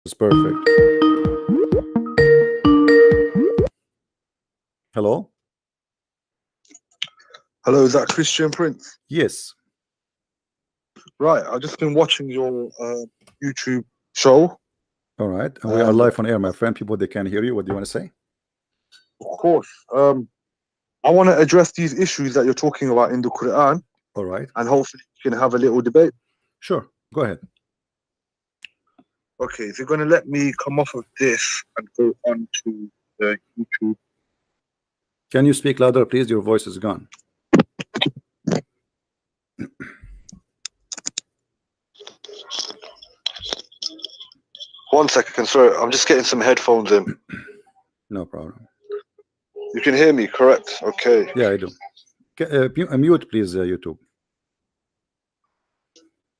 It's perfect. Hello? Hello, is that Christian Prince? Yes. Right, I've just been watching your YouTube show. All right. And we are live on air, my friend. People, they can't hear you. What do you want to say? Of course. I want to address these issues that you're talking about in the Quran. All right. And hopefully you can have a little debate. Sure. Go ahead. Okay, if you're going to let me come off of this and go on to the YouTube. Can you speak louder, please? Your voice is gone. One second, sorry. I'm just getting some headphones in. No problem. You can hear me, correct? Okay. Yeah, I do. Mute, please, YouTube.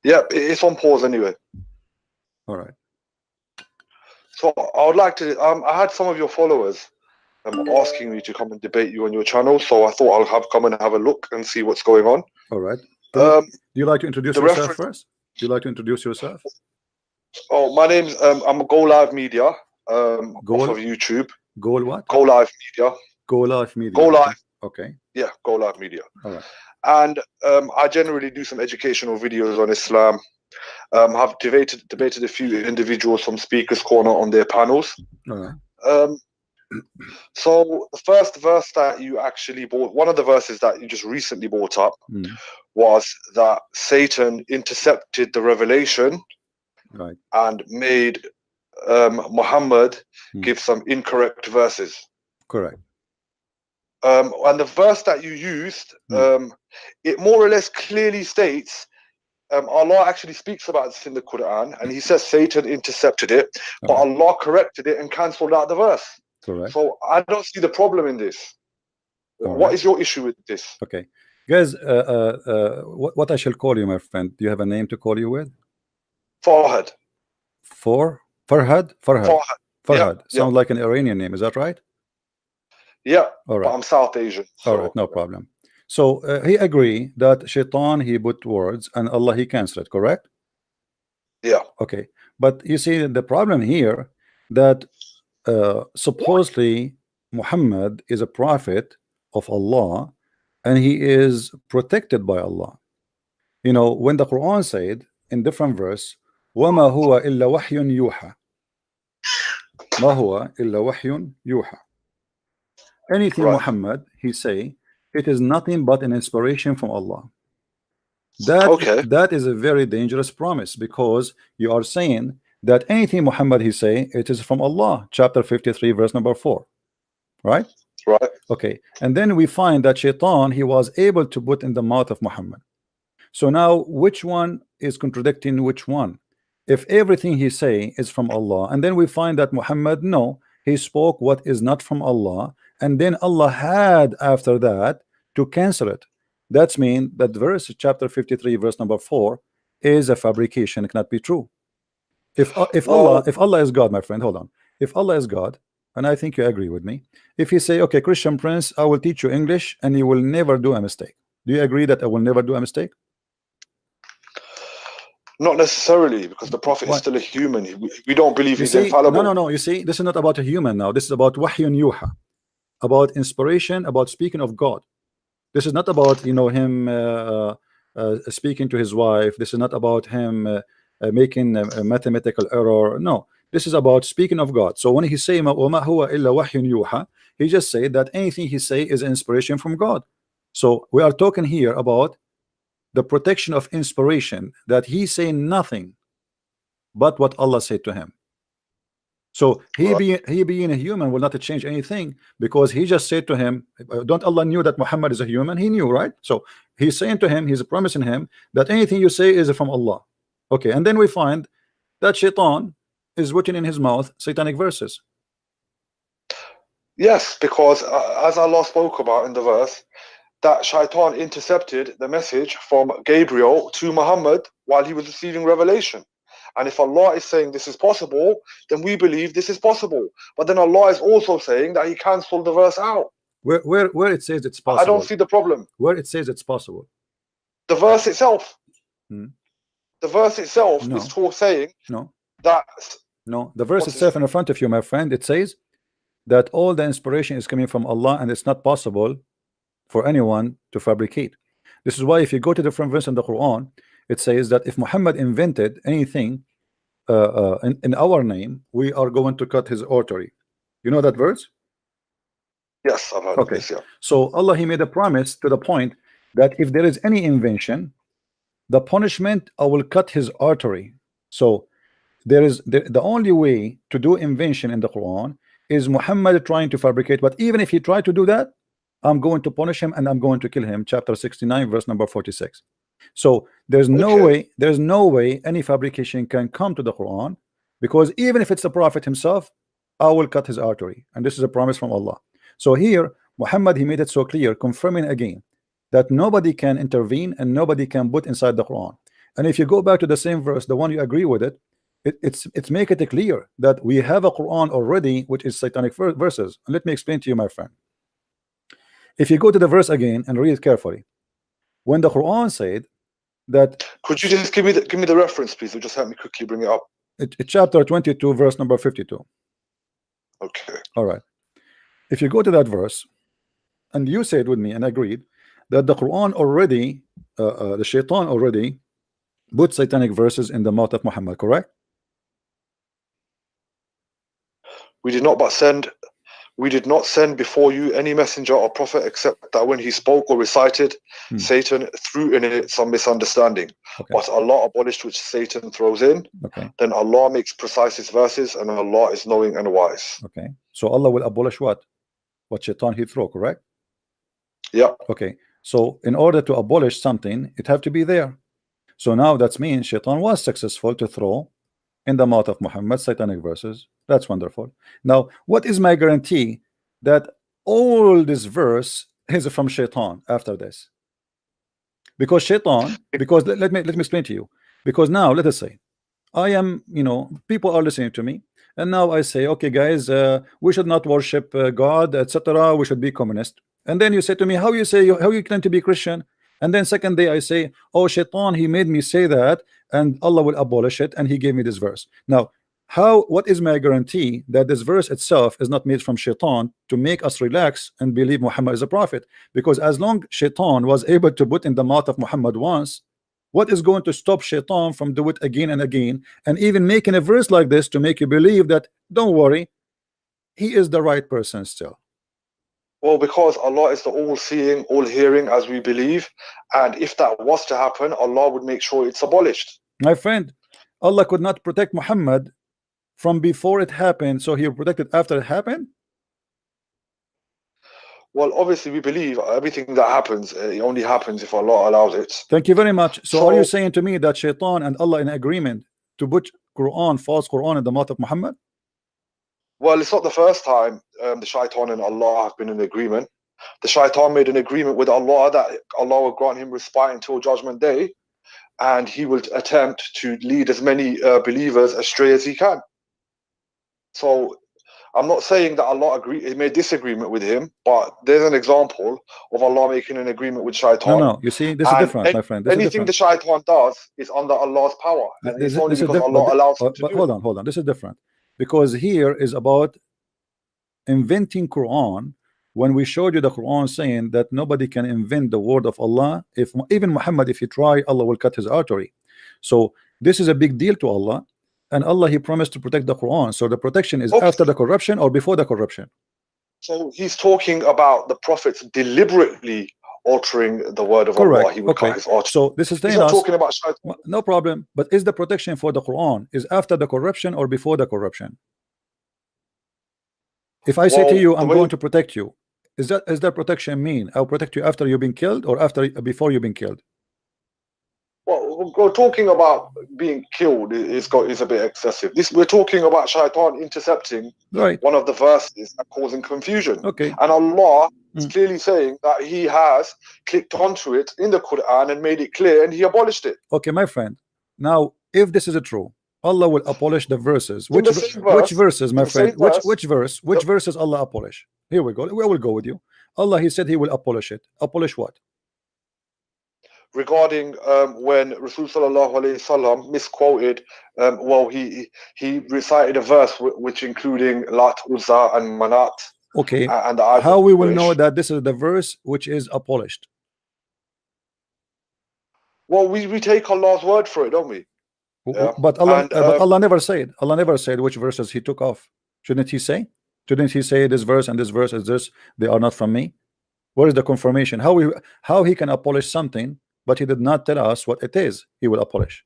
Yeah, it's on pause anyway. All right. So I would like to. I had some of your followers asking me to come and debate you on your channel, so I thought I'll come and have a look and see what's going on. All right. Do you like to introduce yourself first? Do you like to introduce yourself? Oh, my name's I'm Go Live Media. Off of YouTube. Go what? Go Live Media. Go Live Media. Go Live. Okay. Yeah, Go Live Media. All right. And I generally do some educational videos on Islam. Have debated a few individuals from Speaker's Corner on their panels. All right. So the first verse that you actually brought, one of the verses that you just recently brought up, was that Satan intercepted the revelation, right, and made Muhammad give some incorrect verses. Correct. And the verse that you used, it more or less clearly states, Allah actually speaks about this in the Quran, and he says Satan intercepted it, but Allah corrected it and cancelled out the verse. Correct. So I don't see the problem in this. What is your issue with this? Okay, guys, what I shall call you, my friend? Do you have a name to call you with? Farhad. Farhad? Farhad. Yeah, Sounds like an Iranian name. Is that right? Yeah. All right. But I'm South Asian. So. All right, no problem. So he agree that Shaitan, he put words and Allah, he cancelled it, correct? Yeah. Okay, but you see the problem here that supposedly Muhammad is a prophet of Allah and he is protected by Allah. You know, when the Quran said in different verse, وَمَا هُوَ إِلَّا وَحْيٌ يُوحَى, مَا هُوَ إِلَّا وَحْيٌ يُوحَى. Anything Muhammad he say, it is nothing but an inspiration from Allah. That is a very dangerous promise, because you are saying that anything Muhammad he say, it is from Allah. Chapter 53 verse number 4, right? Right. Okay, and then we find that Shaitan, he was able to put in the mouth of Muhammad. So now which one is contradicting which one? If everything he say is from Allah, and then we find that Muhammad, no, he spoke what is not from Allah, and then Allah had after that to cancel it. That's mean that verse chapter 53 verse number 4 is a fabrication. It cannot be true. If Allah is God, my friend, hold on. If Allah is God, and I think you agree with me, if he say, okay, Christian Prince, I will teach you English and you will never do a mistake, do you agree that I will never do a mistake? Not necessarily, because the prophet is still a human. We don't believe he's infallible. No, you see, this is not about a human now. This is about wahyun yuha, about inspiration, about speaking of God. This is not about, you know, him speaking to his wife. This is not about him making a mathematical error. No, this is about speaking of God. So when he say وَمَا هُوَ إِلَّا وَحْيٌ يُوحَى, he just say that anything he say is inspiration from God. So we are talking here about the protection of inspiration, that he say nothing but what Allah said to him. So he being a human will not change anything, because he just said to him, don't Allah knew that Muhammad is a human? He knew, right? So he's saying to him, he's promising him that anything you say is from Allah. Okay, and then we find that Shaitan is written in his mouth satanic verses. Yes, because as Allah spoke about in the verse, that Shaitan intercepted the message from Gabriel to Muhammad while he was receiving revelation. And if Allah is saying this is possible, then we believe this is possible. But then Allah is also saying that he cancelled the verse out. Where it says it's possible? I don't see the problem. Where it says it's possible? The verse itself. The verse itself is saying that No, the verse What is itself in front of you, my friend, it says that all the inspiration is coming from Allah, and it's not possible for anyone to fabricate. This is why if you go to different verse in the Quran, it says that if Muhammad invented anything in our name, we are going to cut his artery. You know that verse? Yes, I've heard of Okay. this, yeah. So Allah, he made a promise to the point that if there is any invention, the punishment, I will cut his artery. So there is the only way to do invention in the Quran is Muhammad trying to fabricate. But even if he tried to do that, I'm going to punish him and I'm going to kill him. Chapter 69, verse number 46. So there's no way any fabrication can come to the Quran, because even if it's the Prophet himself, I will cut his artery. And this is a promise from Allah. So here Muhammad, he made it so clear, confirming again that nobody can intervene and nobody can put inside the Quran. And if you go back to the same verse, the one you agree with it, it's make it clear that we have a Quran already which is satanic verses. And let me explain to you, my friend. If you go to the verse again and read it carefully, when the Quran said that, could you just give me the reference, please? Or just help me quickly bring it up. It's chapter 22, verse number 52. Okay. All right. If you go to that verse, and you said with me and agreed that the Quran already, the Shaitan already put satanic verses in the mouth of Muhammad, correct? We did not send before you any messenger or prophet except that when he spoke or recited, Satan threw in it some misunderstanding. Okay. But Allah abolished which Satan throws in. Okay. Then Allah makes precise his verses, and Allah is knowing and wise. Okay. So Allah will abolish what? What Shaitan he throw, correct? Yeah. Okay. So in order to abolish something, it have to be there. So now that means Shaitan was successful to throw in the mouth of Muhammad satanic verses. That's wonderful. Now, what is my guarantee that all this verse is from Shaitan after this? Because Shaitan, because let me explain to you. Because now let us say I am, people are listening to me, and now I say, okay guys, we should not worship God, etc. We should be communist. And then you say to me, how you claim to be Christian? And then second day I say, oh, Shaitan, he made me say that, and Allah will abolish it, and he gave me this verse. Now, what is my guarantee that this verse itself is not made from Shaitan to make us relax and believe Muhammad is a prophet? Because as long Shaitan was able to put in the mouth of Muhammad once, what is going to stop Shaitan from do it again and again, and even making a verse like this to make you believe that, don't worry, he is the right person still? Well, because Allah is the all-seeing, all-hearing, as we believe, and if that was to happen, Allah would make sure it's abolished. My friend, Allah could not protect Muhammad from before it happened, so he will protect it after it happened? Well, obviously we believe everything that happens, it only happens if Allah allows it. Thank you very much. So are you saying to me that Shaitan and Allah in agreement to put false Quran in the mouth of Muhammad? Well, it's not the first time the Shaitan and Allah have been in agreement. The Shaitan made an agreement with Allah that Allah will grant him respite until Judgment Day, and he will attempt to lead as many believers astray as he can. So I'm not saying that Allah made this agreement with him, but there's an example of Allah making an agreement with Shaitan. No, you see, this is different, my friend. Anything the Shaitan does is under Allah's power, and it's only because Allah allows him to do it. Hold on. This is different, because here is about inventing Quran. When we showed you the Quran saying that nobody can invent the word of Allah, if even Muhammad, if he try, Allah will cut his artery. So this is a big deal to Allah, and Allah, he promised to protect the Quran. So the protection is after the corruption or before the corruption? So he's talking about the prophets deliberately altering the word of Allah. He would cut his artery. So this is he's not talking about Shaitan. No problem. But is the protection for the Quran is after the corruption or before the corruption? If I say to you, I'm going to protect you, is that protection mean I'll protect you after you've been killed or before you've been killed? Well, we're talking about being killed is a bit excessive. We're talking about Shaitan intercepting one of the verses and causing confusion. Okay. And Allah is clearly saying that he has clicked onto it in the Quran and made it clear, and he abolished it. Okay, my friend. Now, if this is true, Allah will abolish the verses. Which verses, my friend? Which verses Allah abolish? Here we go. We will go with you. Allah, he said he will abolish it. Abolish what? regarding when Rasul sallallahu alaihi wasallam misquoted. Well, he recited a verse which including Lat, Uzza, and Manat. Okay, And the how we will know that this is the verse which is abolished? Well, we take Allah's word for it, don't we? Yeah. But Allah never said. Allah never said which verses He took off. Shouldn't He say? Shouldn't He say this verse and this verse is this? They are not from me. Where is the confirmation? How He can abolish something, but He did not tell us what it is He will abolish.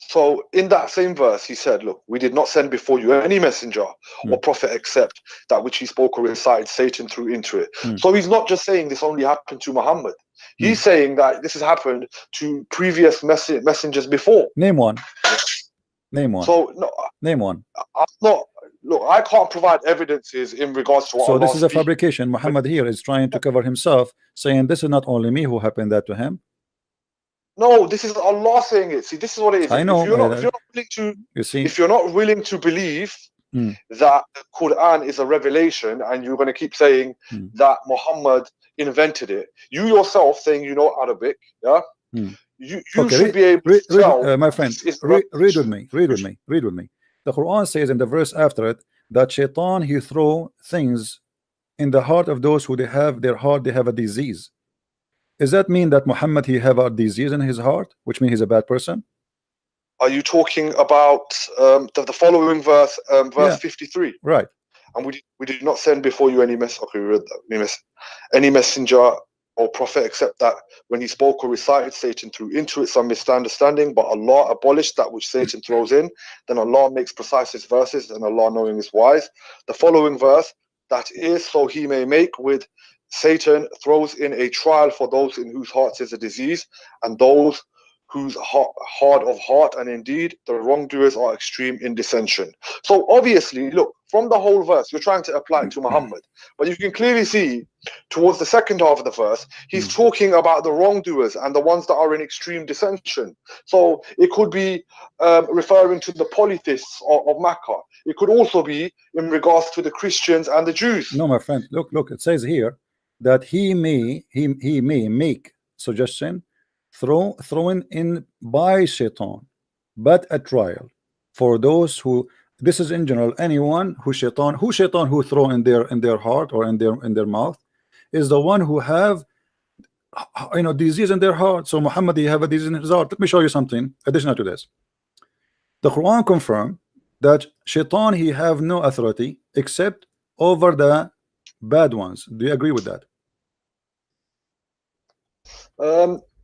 So in that same verse, He said, "Look, we did not send before you any messenger or prophet except that which he spoke or recited, Satan threw into it." So He's not just saying this only happened to Muhammad. He's saying that this has happened to previous messengers before. Name one. Name one. So no, name one. I'm not. Look, I can't provide evidences in regards to what. So this is a fabrication. Muhammad here is trying to cover himself, saying this is not only me who happened that to him. No, this is Allah saying it. See, this is what it is. I know. If you're not willing to, you see, if you're not willing to believe that the Quran is a revelation, and you're going to keep saying that Muhammad invented it, you yourself saying you know Arabic, yeah, you okay, should be able to tell. My friend, read with me. Read with me. Read with me. The Quran says in the verse after it that Shaitan, he throw things in the heart of those who they have a disease. Does that mean that Muhammad he have a disease in his heart, which means he's a bad person? Are you talking about the following verse, verse 53? Right. And we did not send before you any any messenger or prophet except that when he spoke or recited, Satan threw into it some misunderstanding, but Allah abolished that which Satan throws in. Then Allah makes precise his verses, and Allah knowing is wise. The following verse, that is so he may make with Satan throws in a trial for those in whose hearts is a disease, and those whose hard of heart, and indeed the wrongdoers are extreme in dissension. So obviously, look, from the whole verse, you're trying to apply it to Muhammad, but you can clearly see towards the second half of the verse, he's talking about the wrongdoers and the ones that are in extreme dissension. So it could be referring to the polytheists of Makkah. It could also be in regards to the Christians and the Jews. No, my friend, look, it says here that he may make suggestion thrown in by Shaitan, but a trial for those who, this is in general, anyone who Shaitan who throw in their heart or in their mouth is the one who have disease in their heart. So Muhammad, he have a disease in his heart. Let me show you something additional to this. The Quran confirm that Shaitan, he have no authority except over the bad ones. Do you agree with that?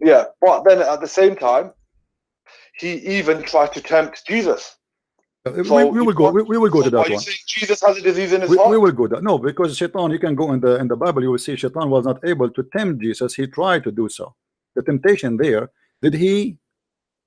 Yeah, but then at the same time, he even tried to tempt Jesus. So we will go to that one. Jesus has a disease in his heart? We will go there. No, because Shaitan, you can go in the Bible, you will see Shaitan was not able to tempt Jesus. He tried to do so. The temptation there, did he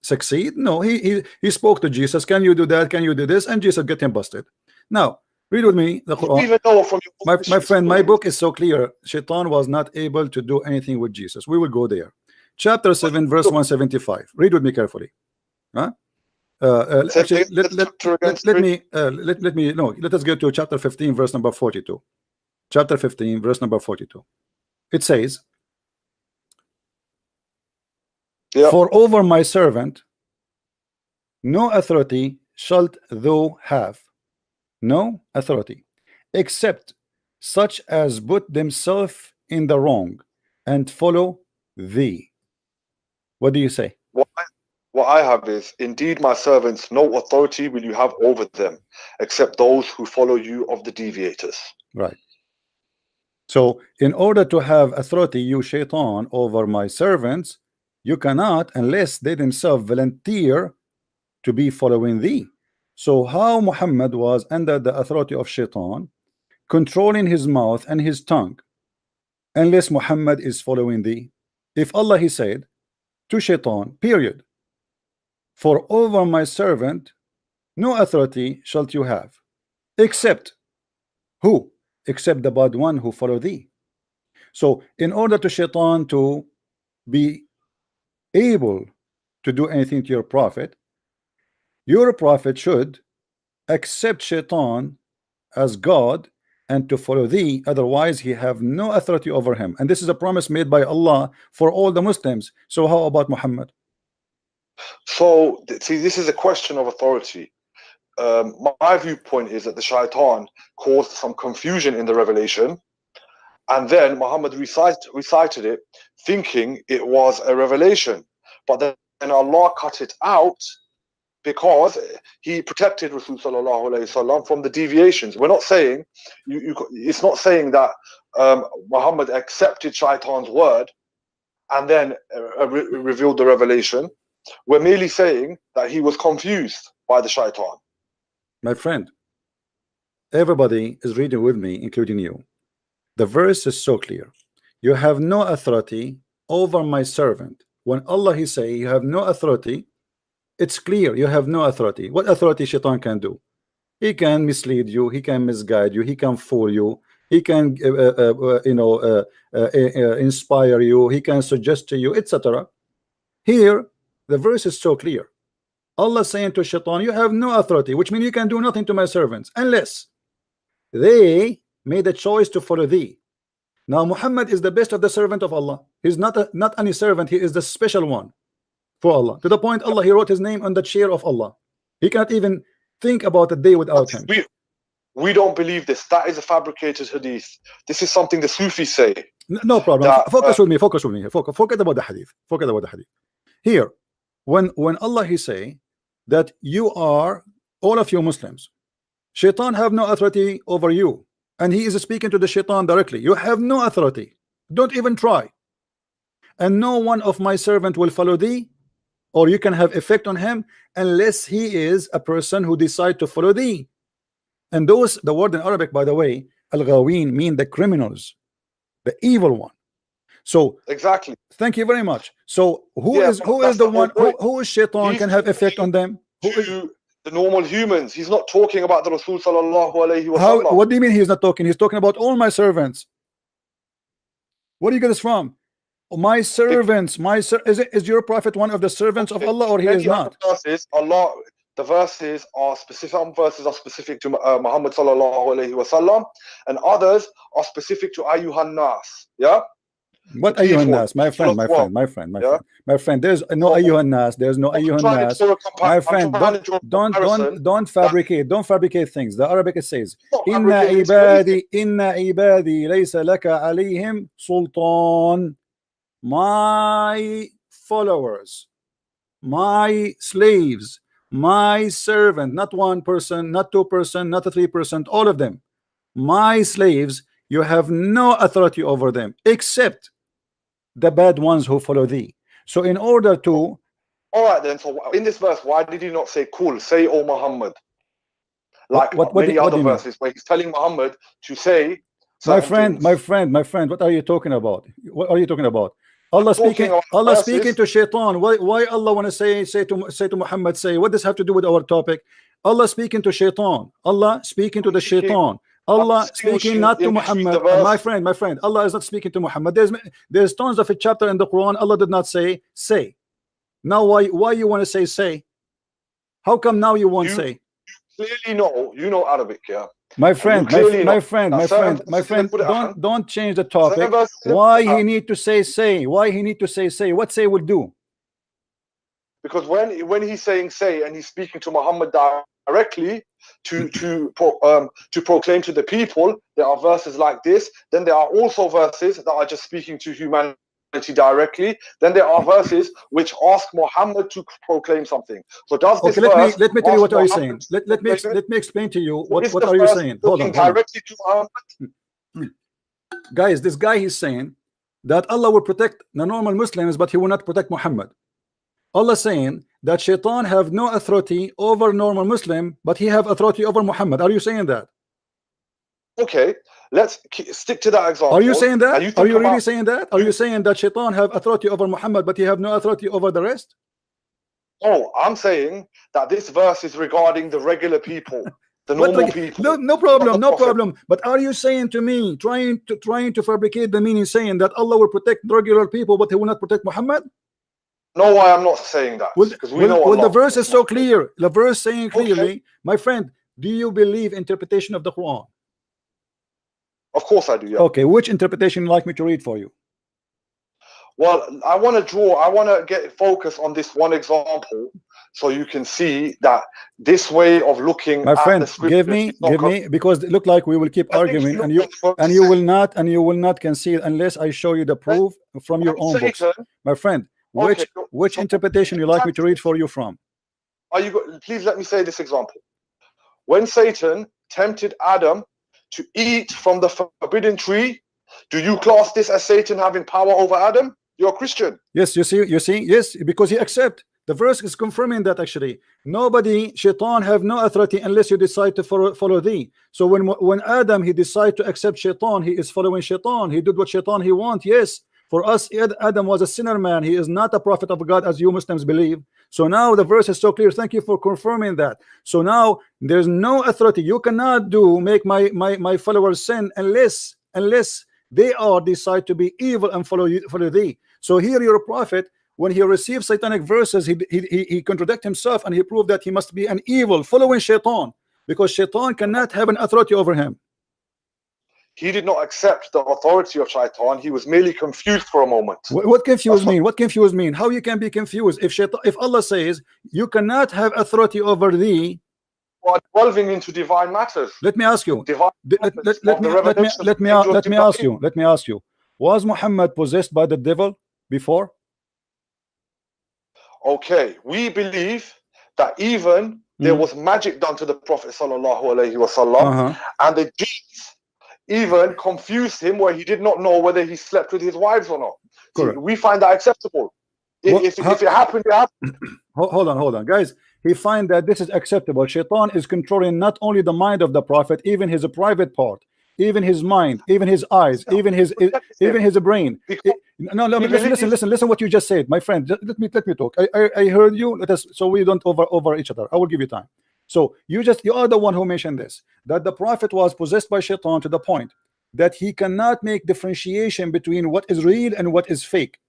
succeed? No, he spoke to Jesus. Can you do that? Can you do this? And Jesus get him busted. Now read with me the Quran. Even though from my friend, my book is so clear. Shaitan was not able to do anything with Jesus. We will go there. Chapter 7 verse 175. Read with me carefully. Huh? Actually, let us go to chapter 15 verse number 42. Chapter 15 verse number 42. It says, for over my servant no authority shalt thou have, no authority, except such as put themselves in the wrong and follow thee. What do you say? What I have is, indeed my servants, no authority will you have over them, except those who follow you of the deviators. Right. So in order to have authority, you Shaitan, over my servants, you cannot unless they themselves volunteer to be following thee. So how Muhammad was under the authority of Shaitan, controlling his mouth and his tongue, unless Muhammad is following thee? If Allah, he said to Shaitan, period, for over my servant no authority shalt you have, except who? Except the bad one who follow thee. So in order to Shaitan to be able to do anything to your prophet should accept Shaitan as God and to follow thee, otherwise he have no authority over him. And this is a promise made by Allah for all the Muslims. So how about Muhammad? So, see, this is a question of authority. My viewpoint is that the shaitan caused some confusion in the revelation, and then Muhammad recited it thinking it was a revelation, but then Allah cut it out because he protected Rasul sallallahu alaihi wasallam from the deviations. We're not saying it's not saying that Muhammad accepted shaitan's word and then revealed the revelation. We're merely saying that he was confused by the shaitan. My friend, everybody is reading with me, including you. The verse is so clear. You have no authority over my servant. When Allah he say you have no authority, it's clear you have no authority. What authority shaitan can do? He can mislead you, he can misguide you, he can fool you, he can inspire you, he can suggest to you, etc. Here the verse is so clear. Allah saying to shaitan, you have no authority, which means you can do nothing to my servants unless they made a choice to follow thee. Now Muhammad is the best of the servant of Allah. He's not any servant, he is the special one for Allah, to the point Allah he wrote his name on the chair of Allah. He cannot even think about a day without him. We don't believe this. That is a fabricated hadith. This is something the Sufis say. No problem. Focus with me. Forget about the hadith. Forget about the hadith. Here, when Allah he say that you are, all of you Muslims, shaitan have no authority over you, and he is speaking to the shaitan directly. You have no authority, don't even try, and no one of my servant will follow thee, or you can have effect on him unless he is a person who decide to follow thee. And those, the word in Arabic, by the way, al-ghawin, mean the criminals, the evil one. So exactly, thank you very much. So who is the one who is shaitan can have effect on them? The normal humans. He's not talking about the Rasul sallallahu alaihi wasallam. How? What do you mean he's not talking? He's talking about all my servants. Where do you get this from? My servants, is your prophet one of the servants of Allah, or he is not? The verses are specific. Some verses are specific to Muhammad sallallahu alaihi wasallam, and others are specific to ayyuhan nas. Yeah. What ayyuhan nas, my friend? There's no ayyuhan nas. There's no ayyuhan nas. My friend, don't fabricate things. The Arabic says, Inna ibadi laysa laka alayhim sultan. My followers, my slaves, my servant, not one person, not two person, not 3%, all of them, my slaves, you have no authority over them except the bad ones who follow thee. So in order to, all right then, so in this verse, why did he not say cool, say O Muhammad, like what many other verses where he's telling Muhammad to say my friend, what are you talking about? What are you talking about? Allah speaking to shaitan. Why Allah want to say to Muhammad, say, what does have to do with our topic? Allah speaking to shaitan. Allah speaking to the shaitan. Allah speaking not to Muhammad. My friend, Allah is not speaking to Muhammad. There's tons of a chapter in the Quran Allah did not say. Now why you want to say? How come now you won't say? Clearly you know Arabic, yeah. My friend, don't change the topic. Why he need to say? Why he need to say? What say will do? Because when he's saying say and he's speaking to Muhammad directly to proclaim to the people, there are verses like this. Then there are also verses that are just speaking to humanity directly. Then there are verses which ask Muhammad to proclaim something. So does this verse let me tell you what are you saying. Let me explain to you what are you saying. Hold on. Directly to Muhammad? Guys, this guy is saying that Allah will protect the normal Muslims, but he will not protect Muhammad. Allah saying that shaitan have no authority over normal Muslim, but he have authority over Muhammad. Are you saying that? Okay, let's stick to that example. Are you saying that? Are you really saying that? Are you saying that shaitan have authority over Muhammad, but he have no authority over the rest? Oh, I'm saying that this verse is regarding the regular people, the normal people. No problem. But are you saying to me, trying to fabricate the meaning, saying that Allah will protect regular people, but he will not protect Muhammad? No, I am not saying that. Because we know the verse is so clear. The verse saying clearly, my friend, do you believe interpretation of the Quran? Of course I do, yeah. Okay, which interpretation you like me to read for you? Well, I want to get focus on this one example so you can see that this way of looking My at friend, the scriptures give me, because it look like we will keep arguing, and you will not concede unless I show you the proof from your own books. My friend, which interpretation you like me to read for you from? Please let me say this example. When Satan tempted Adam to eat from the forbidden tree, do you class this as Satan having power over Adam? You're a Christian. Yes, you see, yes, because he accept. The verse is confirming that actually nobody, shaitan, have no authority unless you decide to follow thee. So when Adam, he decided to accept shaitan, he is following shaitan. He did what shaitan he want. Yes, for us, Adam was a sinner man. He is not a prophet of God as you Muslims believe. So now the verse is so clear. Thank you for confirming that. So now there's no authority. You cannot make my followers sin unless they are decide to be evil and follow thee. So here your prophet, when he receives satanic verses, he contradict himself, and he proved that he must be an evil following shaitan, because shaitan cannot have an authority over him. He did not accept the authority of shaitan. He was merely confused for a moment. What confused mean? What confused mean? How you can be confused if Allah says you cannot have authority over thee? Or delving into divine matters. Let me ask you. Let me ask you. Was Muhammad possessed by the devil before? Okay, we believe that even there was magic done to the Prophet sallallahu alaihi wasallam, and the jinns even confused him, where he did not know whether he slept with his wives or not. See, we find that acceptable. If it happened, it happened. Hold on, guys. He find that this is acceptable. Shaitan is controlling not only the mind of the prophet, even his private part, even his mind, even his eyes, even his brain. No, listen what you just said, my friend. Let me talk. I heard you. Let us, so we don't over each other. I will give you time. So you are the one who mentioned this, that the prophet was possessed by shaitan to the point that he cannot make differentiation between what is real and what is fake.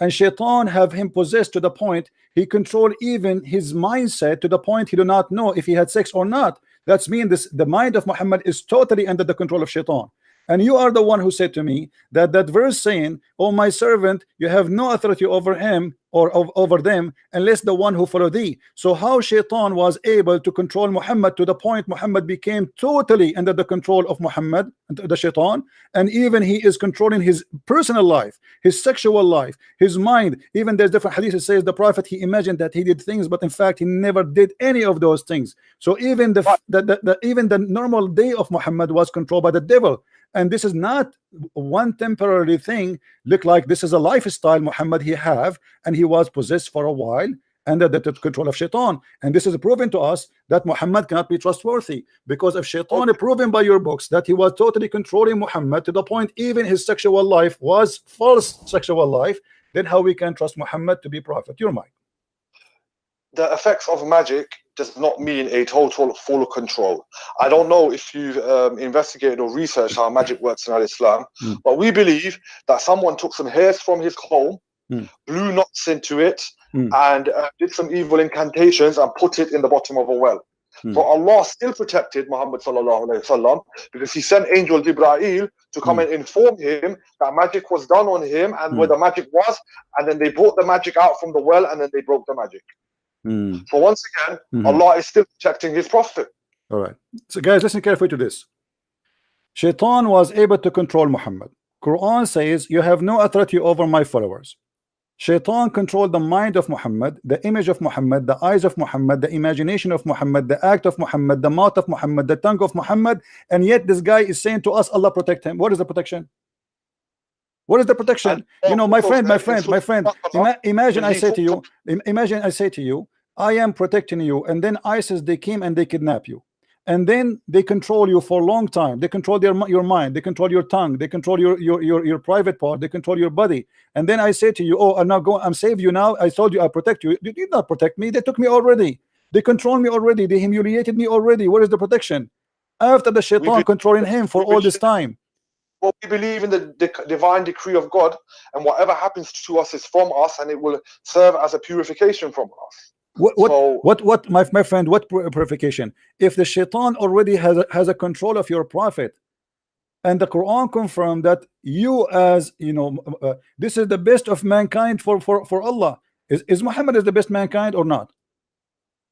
And shaitan have him possessed to the point he control even his mindset, to the point he do not know if he had sex or not. That's mean the mind of Muhammad is totally under the control of shaitan. And you are the one who said to me that verse saying, "Oh my servant, you have no authority over him or over them unless the one who follow thee." So how shaitan was able to control Muhammad to the point Muhammad became totally under the control of Muhammad, the shaitan, and even he is controlling his personal life, his sexual life, his mind. Even there's different hadith that says the prophet, he imagined that he did things, but in fact he never did any of those things. So even the normal day of Muhammad was controlled by the devil. And this is not one temporary thing. Look like this is a lifestyle Muhammad he have, and he was possessed for a while under the control of shaitan. And this is proven to us that Muhammad cannot be trustworthy, because if shaitan is proven by your books that he was totally controlling Muhammad to the point even his sexual life was false sexual life, then how we can trust Muhammad to be prophet? Your mind. The effects of magic does not mean a total full control. I don't know if you've investigated or researched how magic works in Islam, but we believe that someone took some hairs from his comb, blew knots into it, and did some evil incantations and put it in the bottom of a well. So Allah still protected Muhammad sallallahu alaihi wasallam, because he sent angel Jibreel to come and inform him that magic was done on him and where the magic was, and then they brought the magic out from the well, and then they broke the magic. So once again, Allah is still protecting his prophet. All right. So guys, listen carefully to this. Shaitan was able to control Muhammad. Quran says, "You have no authority over my followers." Shaitan controlled the mind of Muhammad, the image of Muhammad, the eyes of Muhammad, the imagination of Muhammad, the act of Muhammad, the mouth of Muhammad, the tongue of Muhammad, and yet this guy is saying to us, Allah protect him. What is the protection? What is the protection? You know, my friend, imagine I say to you, I am protecting you, and then ISIS, they came and they kidnap you, and then they control you for a long time. They control your mind, they control your tongue, they control your private part, they control your body. And then I say to you, "Oh, I'm save you now. I told you I protect you. You did not protect me. They took me already. They control me already. They humiliated me already. Where is the protection?" After the shaitan controlling him for all this time. Well, we believe in the divine decree of God, and whatever happens to us is from us, and it will serve as a purification from us. What my friend, what purification? If the shaitan already has a control of your prophet, and the Quran confirmed that you, as you know, this is the best of mankind for Allah. Is Muhammad is the best mankind or not?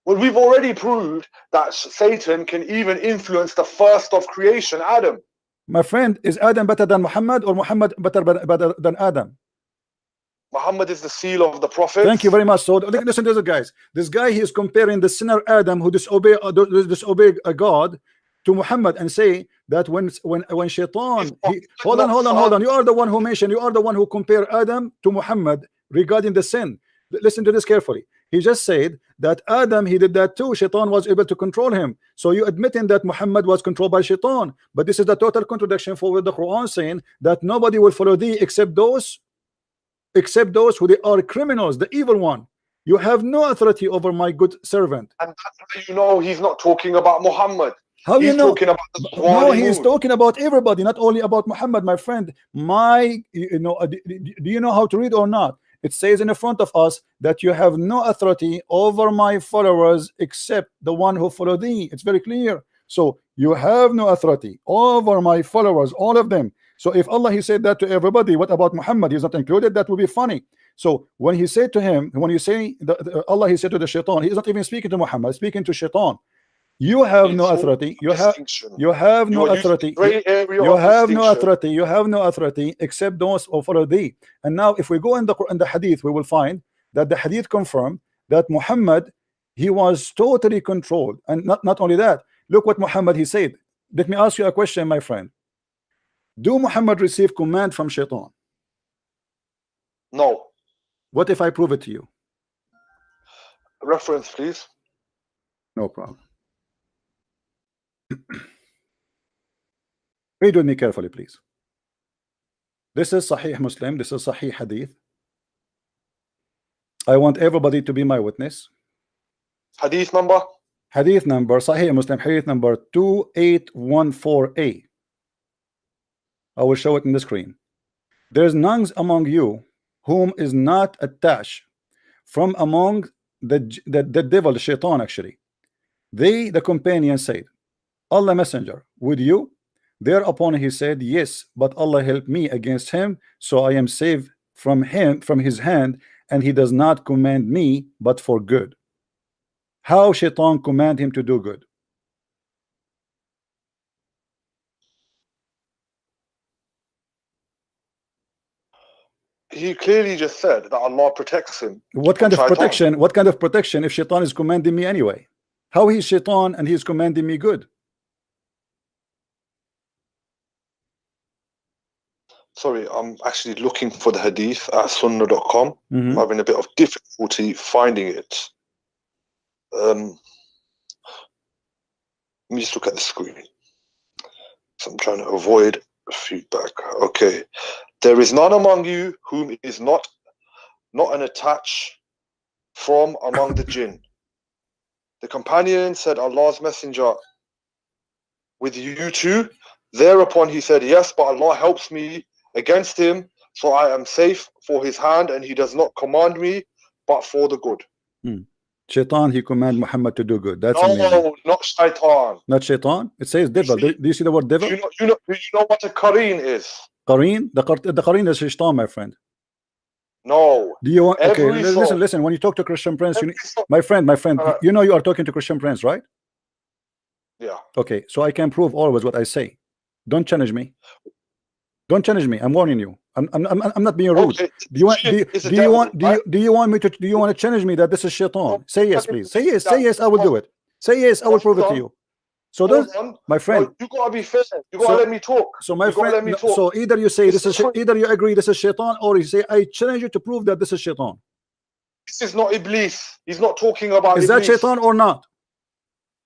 Well, we've already proved that Satan can even influence the first of creation, Adam. My friend, is Adam better than Muhammad, or Muhammad better than Adam? Muhammad is the seal of the prophets. Thank you very much. So listen to this, guys. This guy, he is comparing the sinner Adam who disobey God to Muhammad, and say that when Shaitan, hold on. You are the one who mentioned, you are the one who compare Adam to Muhammad regarding the sin. Listen to this carefully. He just said that Adam, he did that too. Shaitan was able to control him. So you admitting that Muhammad was controlled by Shaitan. But this is the total contradiction for the Quran saying that nobody will follow thee except those who they are criminals, the evil one. You have no authority over my good servant. And that's how you know he's not talking about Muhammad. How he's you know? Talking about the No, he's talking about everybody, not only about Muhammad, my friend. Do you know how to read or not? It says in the front of us that you have no authority over my followers except the one who follow thee. It's very clear. So you have no authority over my followers, all of them. So if Allah, he said that to everybody, what about Muhammad? He's not included. That would be funny. So when he said to him, when you say Allah, he said to the Shaitan, he's not even speaking to Muhammad, he's speaking to Shaitan. You have no authority. You have no authority. You have no authority. You have no authority except those who follow thee. And now, if we go in the hadith, we will find that the hadith confirm that Muhammad, he was totally controlled. And not only that, look what Muhammad, he said. Let me ask you a question, my friend. Do Muhammad receive command from Shaitan? No. What if I prove it to you? Reference, please. No problem. Read with me carefully, please. This is Sahih Muslim. This is Sahih Hadith. I want everybody to be my witness. Hadith number? Hadith number, Sahih Muslim, Hadith number 2814a. I will show it in the screen. There's none among you whom is not attached from among the devil, the Shaitan actually. They, the companions, said, Allah Messenger, would you? Thereupon he said, yes, but Allah help me against him, so I am saved from his hand, and he does not command me but for good. How Shaitan command him to do good? He clearly just said that Allah protects him. What kind of protection? What kind of protection if Shaitan is commanding me anyway? How he's Shaitan and he's commanding me good? Sorry, I'm actually looking for the hadith at sunnah.com. I'm having a bit of difficulty finding it. Let me just look at the screen. So I'm trying to avoid feedback. Okay. There is none among you whom is not an attach from among the jinn. The companion said, Allah's messenger, with you too? Thereupon he said, yes, but Allah helps me against him, so I am safe for his hand, and he does not command me but for the good. Shaitan, he command Muhammad to do good. That's no, amazing. not Shaitan. Not Shaitan. It says devil. Do you see the word devil? Do you know what a Qareen is? Qareen? The Qareen is Shaitan, my friend. No. Do you want? Okay, listen. When you talk to Christian Prince, my friend, you know you are talking to Christian Prince, right? Yeah. Okay, so I can prove always what I say. Don't challenge me. Don't challenge me. I'm warning you. I'm not being rude. Okay. Do you want me to challenge me that this is Shaitan? Say yes, please. Say yes. Say yes. I will do it. Say yes. I will prove it to you. So don't, my friend. No, you gotta be fair. You gotta let me talk. So my friend. So either you say this is either you agree this is Shaitan, or you say I challenge you to prove that this is Shaitan. This is not Iblis. He's not talking about. Is that Shaitan or not?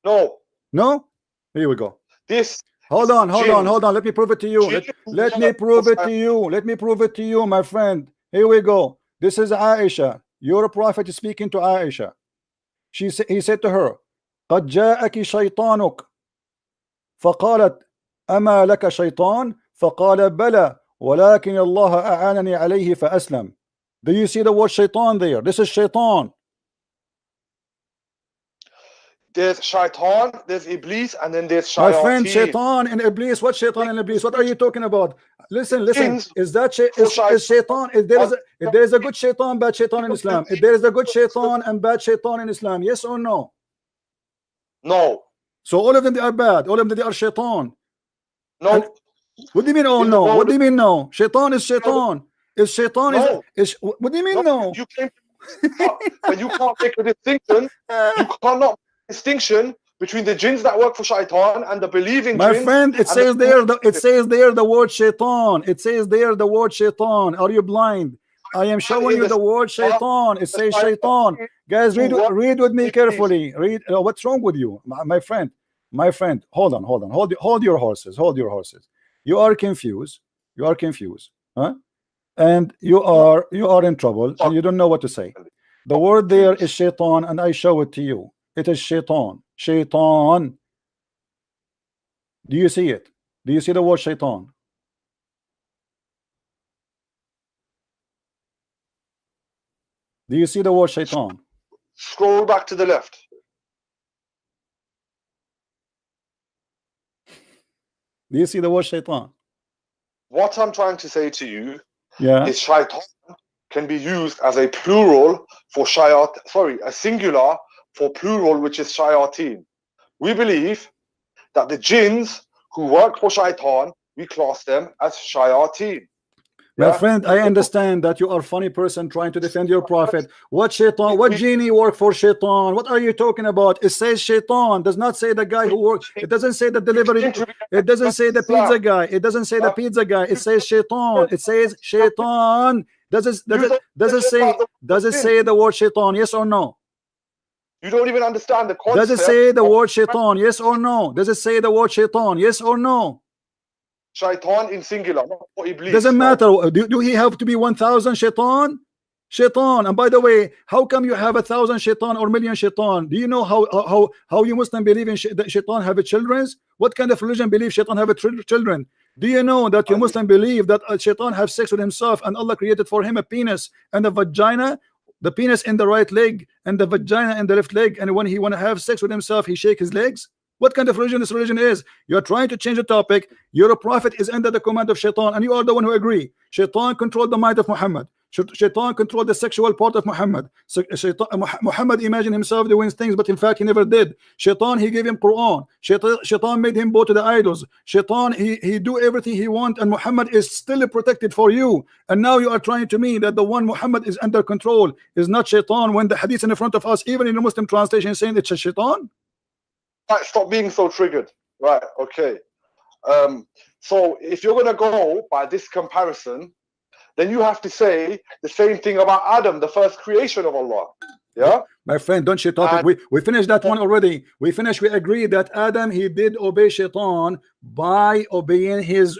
No. No. Here we go. This. Hold on. Let me prove it to you. Let me prove it to you. Let me prove it to you, my friend. Here we go. This is Aisha. Your prophet is speaking to Aisha. He said to her, قد جاءك شيطانك. فقالت أما لك شيطان؟ فقال بلى ولكن الله أعانني عليه فأسلم. Do you see the word shaitan there? This is Shaitan. There's shaitan, there's iblis, and then there's My friend, shayateen. shaitan and iblis. What shaitan and iblis? What are you talking about? Listen, listen. Jinns Is that for is shaitan? If there is a good shaitan, bad shaitan in Islam. If there is a good shaitan and bad shaitan in Islam, yes or no? No. So all of them they are bad. All of them they are shaitan. No. And what do you mean? Oh In the no. world- What do you mean no? Shaitan is shaitan. Is shaitan No. is what do you mean no? You came but you can't make a distinction. You cannot make a distinction between the jinns that work for shaitan and the believing My jinns. friend, it and says the- there it says there the word shaitan. It says there the word shaitan. Are you blind? I am showing you the word shaitan. It says shaitan. Guys, read with me carefully. Read. What's wrong with you, my friend? My friend, hold on. Hold your horses. Hold your horses. You are confused. You are confused. Huh? And you are in trouble and you don't know what to say. The word there is shaitan, and I show it to you. It is shaitan. Shaitan. Do you see it? Do you see the word shaitan? Do you see the word shaitan? Scroll back to the left. Do you see the word shaitan? What I'm trying to say to you Yeah. is shaitan can be used as a plural for a singular for plural, which is shayateen. We believe that the jinns who work for shaitan, we class them as shayateen. My friend, I understand that you are a funny person trying to defend your prophet. What shaitan? What genie work for shaitan? What are you talking about? It says shaitan. Does not say the guy who works. It doesn't say the delivery. It doesn't say the pizza guy. It doesn't say the pizza guy. It says shaitan. It says shaitan. Does it say the word shaitan? Yes or no? You don't even understand the concept. Does it say the word shaitan? Yes or no? Does it say the word shaitan? Yes or no? Shaitan in singular, not for iblis. Doesn't matter. Do he have to be 1,000 shaitan? Shaitan. And by the way, how come you have 1,000 shaitan or million shaitan? Do you know how you Muslim believe in that shaitan have children? What kind of religion believes shaitan have children? Do you know that you Muslim believe that shaitan have sex with himself and Allah created for him a penis and a vagina? The penis in the right leg and the vagina in the left leg, and when he want to have sex with himself, he shake his legs? What kind of religion this religion is? You are trying to change the topic. Your prophet is under the command of shaitan, and you are the one who agree. Shaitan controlled the mind of Muhammad. Shaitan controlled the sexual part of Muhammad. Muhammad imagined himself doing things, but in fact he never did. Shaitan, he gave him Quran. Shaitan made him bow to the idols. Shaitan, he do everything he want, and Muhammad is still protected for you. And now you are trying to mean that the one Muhammad is under control is not shaitan, when the hadith in front of us, even in the Muslim translation, is saying it's a shaitan. Right, stop being so triggered. Right, okay. So if you're going to go by this comparison, then you have to say the same thing about Adam, the first creation of Allah. Yeah, my friend, don't shit topic. We finished that one already. We agree that Adam, he did obey shaitan by obeying his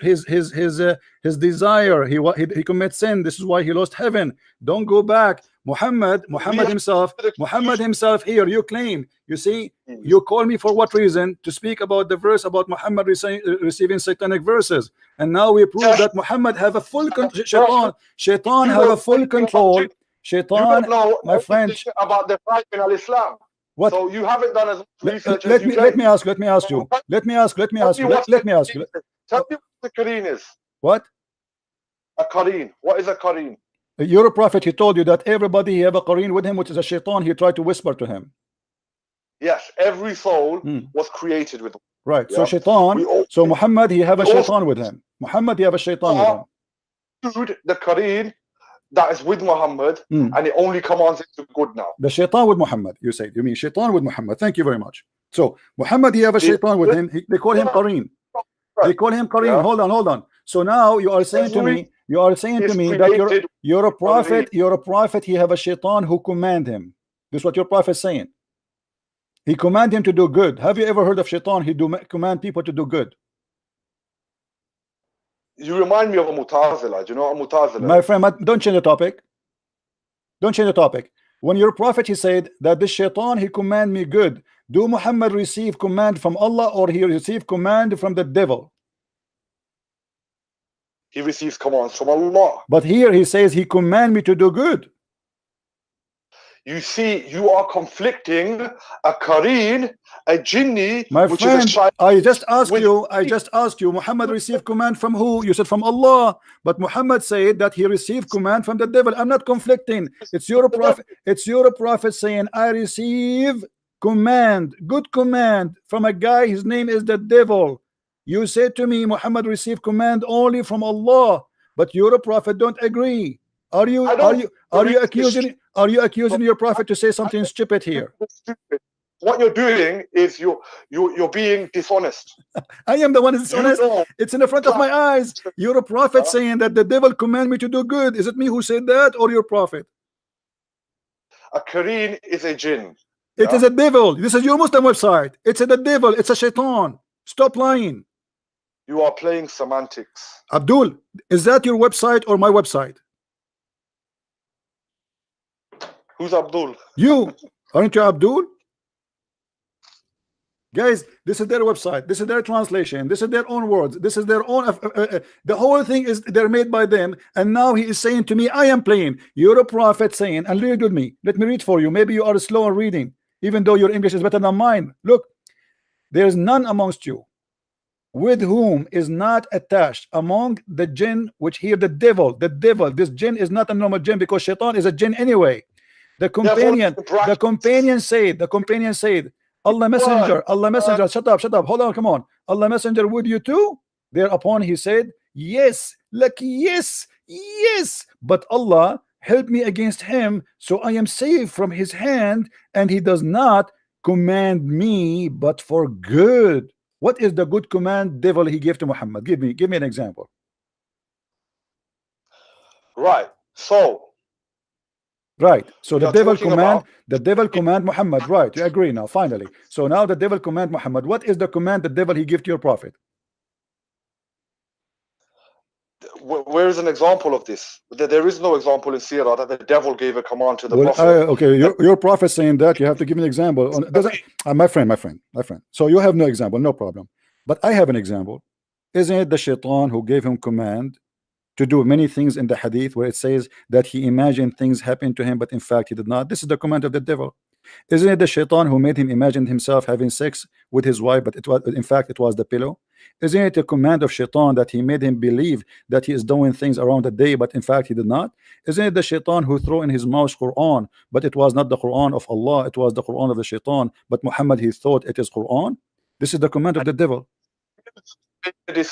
desire. He commits sin. This is why he lost heaven. Don't go back. Muhammad himself here, you claim, you see, you call me for what reason? To speak about the verse about Muhammad receiving satanic verses, and now we prove that Muhammad have a full shaitan have a full control. Shaitan, my friend, about the fact in Islam. What? So you haven't done as much research let as me you let me ask you. Tell me what the Qareen is. What? A Qareen. What is a Qareen? Your prophet, he told you that everybody have a Qareen with him, which is a shaitan. He tried to whisper to him. Yes, every soul was created with. Right. So shaitan. So Muhammad, he have a shaitan with him. Muhammad, he have a shaitan with him. Dude, the Qareen that is with Muhammad, and it only commands it to good now. The shaitan with Muhammad, you say. You mean shaitan with Muhammad. Thank you very much. So Muhammad, he have a shaitan with him. They call him Qareen. They call him Qareen. Yeah. Hold on. So now you are saying to me that you're a prophet, he have a shaitan who command him. This is what your prophet is saying. He command him to do good. Have you ever heard of shaitan? He command people to do good. You remind me of a Mutazila. Do you know what a Mutazila? My friend, don't change the topic. Don't change the topic. When your prophet, he said that the shaitan, he command me good. Do Muhammad receive command from Allah, or he receive command from the devil? He receives commands from Allah. But here he says he command me to do good. You see, you are conflicting a Kareen, a Jinni, My which friend, is a shaitan. I just asked you, Muhammad received command from who? You said from Allah. But Muhammad said that he received command from the devil. I'm not conflicting. It's your prophet saying, I receive command, good command from a guy, his name is the devil. You said to me, Muhammad received command only from Allah, but your prophet don't agree. Are you accusing your prophet to say something stupid here? What you're doing is you're being dishonest. I am the one who's dishonest. It's in the front of my eyes. You're a prophet saying that the devil command me to do good. Is it me who said that or your prophet? A Kareen is a jinn. It is a devil. This is your Muslim website. It's the devil. It's a shaitan. Stop lying. You are playing semantics. Abdul, is that your website or my website? Who's Abdul? You. Aren't you Abdul? Guys, this is their website. This is their translation. This is their own words. This is their own. The whole thing is they're made by them. And now he is saying to me, I am playing. You're a prophet saying, and read with me. Let me read for you. Maybe you are slow in reading, even though your English is better than mine. Look, there is none amongst you with whom is not attached among the jinn, which here the devil. This jinn is not a normal jinn because shaitan is a jinn anyway. The companion said, Allah messenger, shut up, hold on, come on. Allah messenger, would you too? Thereupon he said, yes, like yes, but Allah help me against him, so I am safe from his hand, and he does not command me but for good. What is the good command devil he gave to Muhammad? Give me an example. Right. So the devil command Muhammad. Right, you agree now, finally. So now the devil command Muhammad. What is the command the devil he give to your prophet? Where is an example of this? There is no example in Sirah that the devil gave a command to the prophet. Okay, your prophet saying that, you have to give me an example. My friend. So you have no example, no problem. But I have an example. Isn't it the shaitan who gave him command to do many things in the hadith where it says that he imagined things happen to him, but in fact he did not? This is the command of the devil. Isn't it the shaitan who made him imagine himself having sex with his wife, but in fact it was the pillow? Isn't it a command of shaitan that he made him believe that he is doing things around the day, but in fact he did not? Isn't it the shaitan who threw in his mouth Quran, but it was not the Quran of Allah, it was the Quran of the shaitan, but Muhammad he thought it is Quran? This is the command of the devil. You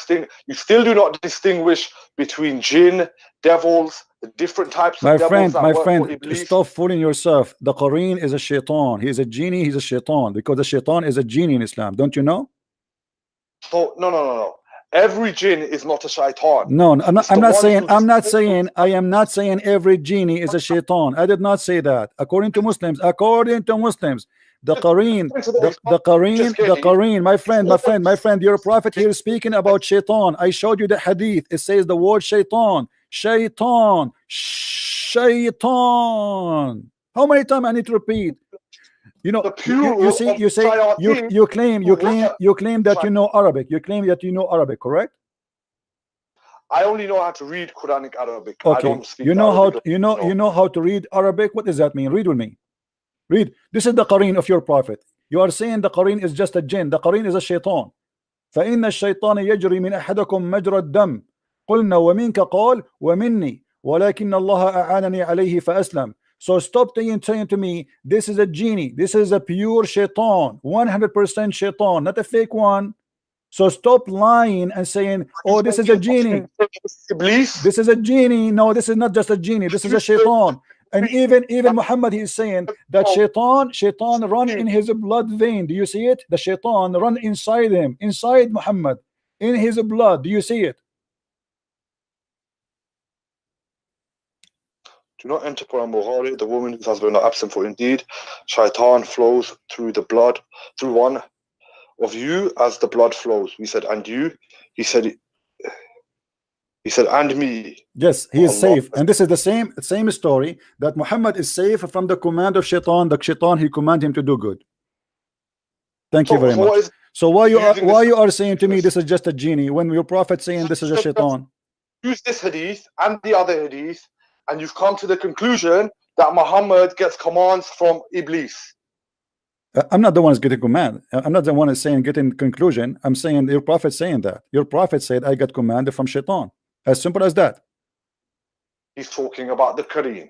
still do not distinguish between jinn, devils, the different types of devils. My friend, stop fooling yourself. The Qareen is a shaitan. He is a genie, he's a shaitan, because the shaitan is a genie in Islam. Don't you know? So no. Every jinn is not a shaitan. No, I am not saying every genie is a shaitan. I did not say that. According to Muslims, the Qareen, my friend, your prophet here is speaking about shaitan. I showed you the hadith. It says the word shaitan. How many times I need to repeat? You know, you claim that you know Arabic. You claim that you know Arabic, correct? I only know how to read Quranic Arabic. Okay. I don't speak you know Arabic. how to read Arabic. What does that mean? Read with me. Read. This is the Qareen of your prophet. You are saying the Qareen is just a jinn. The Qareen is a shaitan. فإن الشيطان يجري من أحدكم مجرى الدم قلنا ومنك قال ومني ولكن الله أعانني عليه فأسلم. So stop saying to me, this is a genie. This is a pure shaitan, 100% shaitan, not a fake one. So stop lying and saying, oh, this is a genie. This is a genie. No, this is not just a genie. This is a shaitan. And even Muhammad, he is saying that shaitan run in his blood vein. Do you see it? The shaitan run inside him, inside Muhammad, in his blood. Do you see it? Do not enter Quran Bukhari, the woman whose husband are absent, for indeed shaitan flows through the blood, through one of you as the blood flows. We said, and you? He said, and me. Yes, he is safe. And this is the same story, that Muhammad is safe from the command of shaitan. The shaitan, he command him to do good. Thank you very much. So why you are saying to me this is just a genie when your prophet saying this is a shaitan? Use this hadith and the other hadith, and you've come to the conclusion that Muhammad gets commands from Iblis. I'm not the one who's getting command. I'm not the one who's saying getting conclusion. I'm saying your prophet saying that. Your prophet said I got command from shaitan. As simple as that. He's talking about the Quran.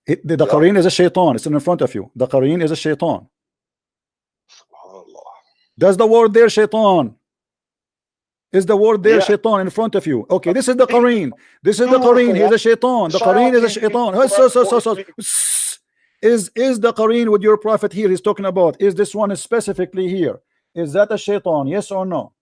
The Quran is a shaitan. It's in front of you. The Quran is a shaitan. Does the word there shaitan? Is the word there shaitan in front of you? Okay, this is the Quran. This is the Quran. He is a shaitan. The Quran is a shaitan. Is the Quran with your prophet here he's talking about? Is this one specifically here? Is that a shaitan? Yes or no?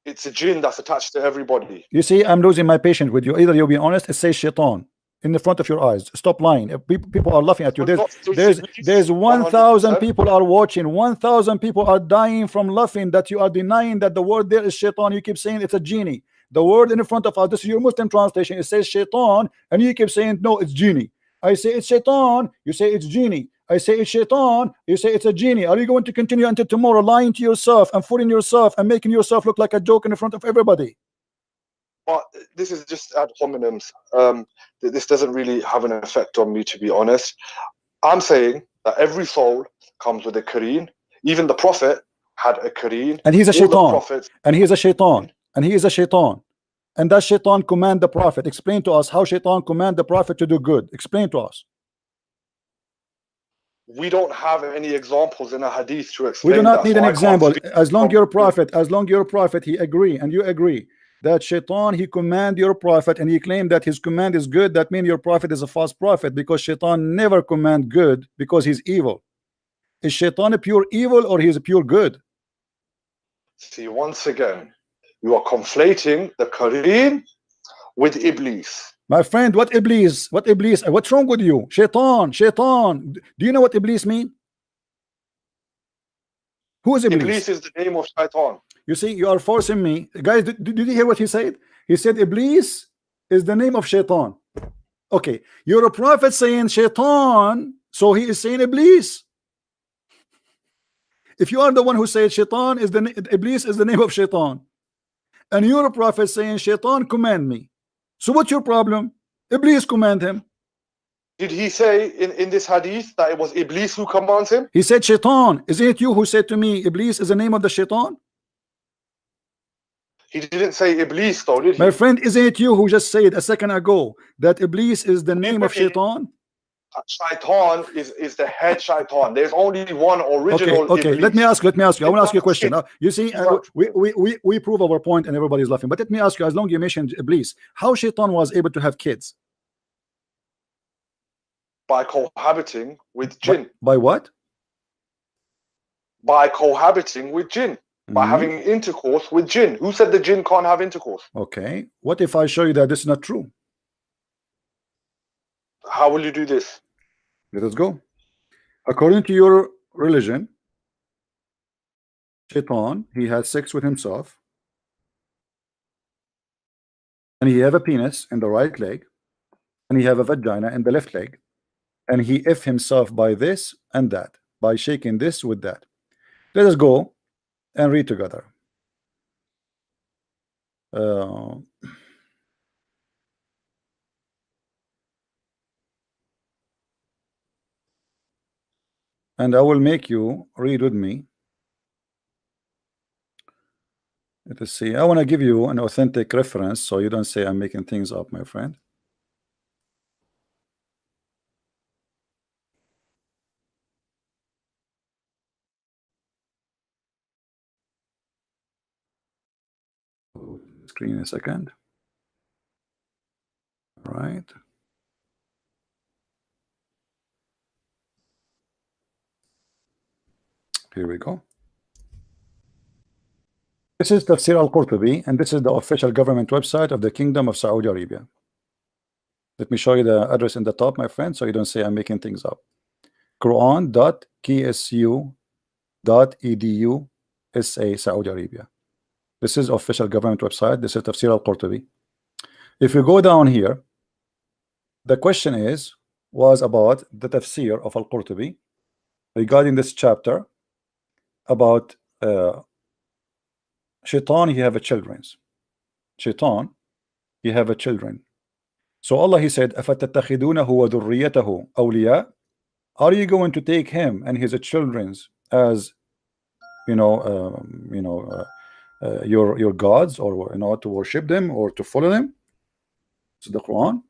It's a jinn that's attached to everybody. You see, I'm losing my patience with you. Either you'll be honest, it says shaitan in the front of your eyes. Stop lying. People are laughing at you. There's 1,000 people are watching. 1,000 people are dying from laughing that you are denying that the word there is shaitan. You keep saying it's a genie. The word in the front of us, this is your Muslim translation. It says shaitan, and you keep saying no, it's genie. I say it's shaitan, you say it's genie. I say it's shaitan, you say it's a genie. Are you going to continue until tomorrow lying to yourself and fooling yourself and making yourself look like a joke in the front of everybody? But this is just ad hominems. This doesn't really have an effect on me, to be honest. I'm saying that every soul comes with a Quran. Even the Prophet had a Quran. And he's a shaitan. And he is a shaitan. And he is a shaitan. And that shaitan command the Prophet. Explain to us how shaitan command the Prophet to do good. Explain to us. We don't have any examples in a hadith to explain. We do not that, need so an example. As long your prophet, he agree, and you agree that shaitan, he command your prophet, and he claimed that his command is good. That means your prophet is a false prophet, because shaitan never command good, because he's evil. Is shaitan a pure evil, or he's a pure good? See, once again, you are conflating the Quran with Iblis. My friend, what Iblis? What Iblis? What's wrong with you? Shaitan, shaitan. Do you know what Iblis mean? Who is Iblis? Iblis is the name of Shaitan. You see, you are forcing me. Guys, did you hear what he said? He said Iblis is the name of shaitan. Okay, you're a prophet saying shaitan, so he is saying Iblis. If you are the one who said shaitan is Iblis is the name of shaitan, and you're a prophet saying shaitan command me, so what's your problem? Iblis command him. Did he say in this hadith that it was Iblis who commands him? He said shaitan. Isn't it you who said to me Iblis is the name of the shaitan? He didn't say Iblis though, did he? My friend, isn't it you who just said a second ago that Iblis is the name of shaitan? Shaitan is the head shaitan. There's only one original. Okay, Iblis. let me ask you. I want to ask you a question. You see, we prove our point and everybody's laughing. But let me ask you, as long as you mentioned Iblis, how shaitan was able to have kids? By cohabiting with jinn. By what? By cohabiting with jinn. By having intercourse with jinn. Who said the jinn can't have intercourse? Okay. What if I show you that this is not true? How will you do this? Let us go. According to your religion, shaitan, he had sex with himself, and he have a penis in the right leg, and he have a vagina in the left leg, and he if himself by this and that, by shaking this with that. Let us go and read together. And I will make you read with me. Let us see. I want to give you an authentic reference so you don't say I'm making things up, my friend. Screen a second. All right. Here we go. This is Tafsir al-Qurtubi, and this is the official government website of the Kingdom of Saudi Arabia. Let me show you the address in the top, my friend, so you don't say I'm making things up. Quran.ksu.edu SA Saudi Arabia. This is official government website. This is Tafsir al-Qurtubi. If you go down here, the question was about the tafsir of al-Qurtubi regarding this chapter about shaitan, he have a children. Shaitan, he have a children. So Allah, He said, أَفَتَتَّخِذُونَهُ وَذُرِّيَّتَهُ أَوْلِيَاءَ? Are you going to take him and his children's as your gods, or to worship them or to follow them? It's the Quran.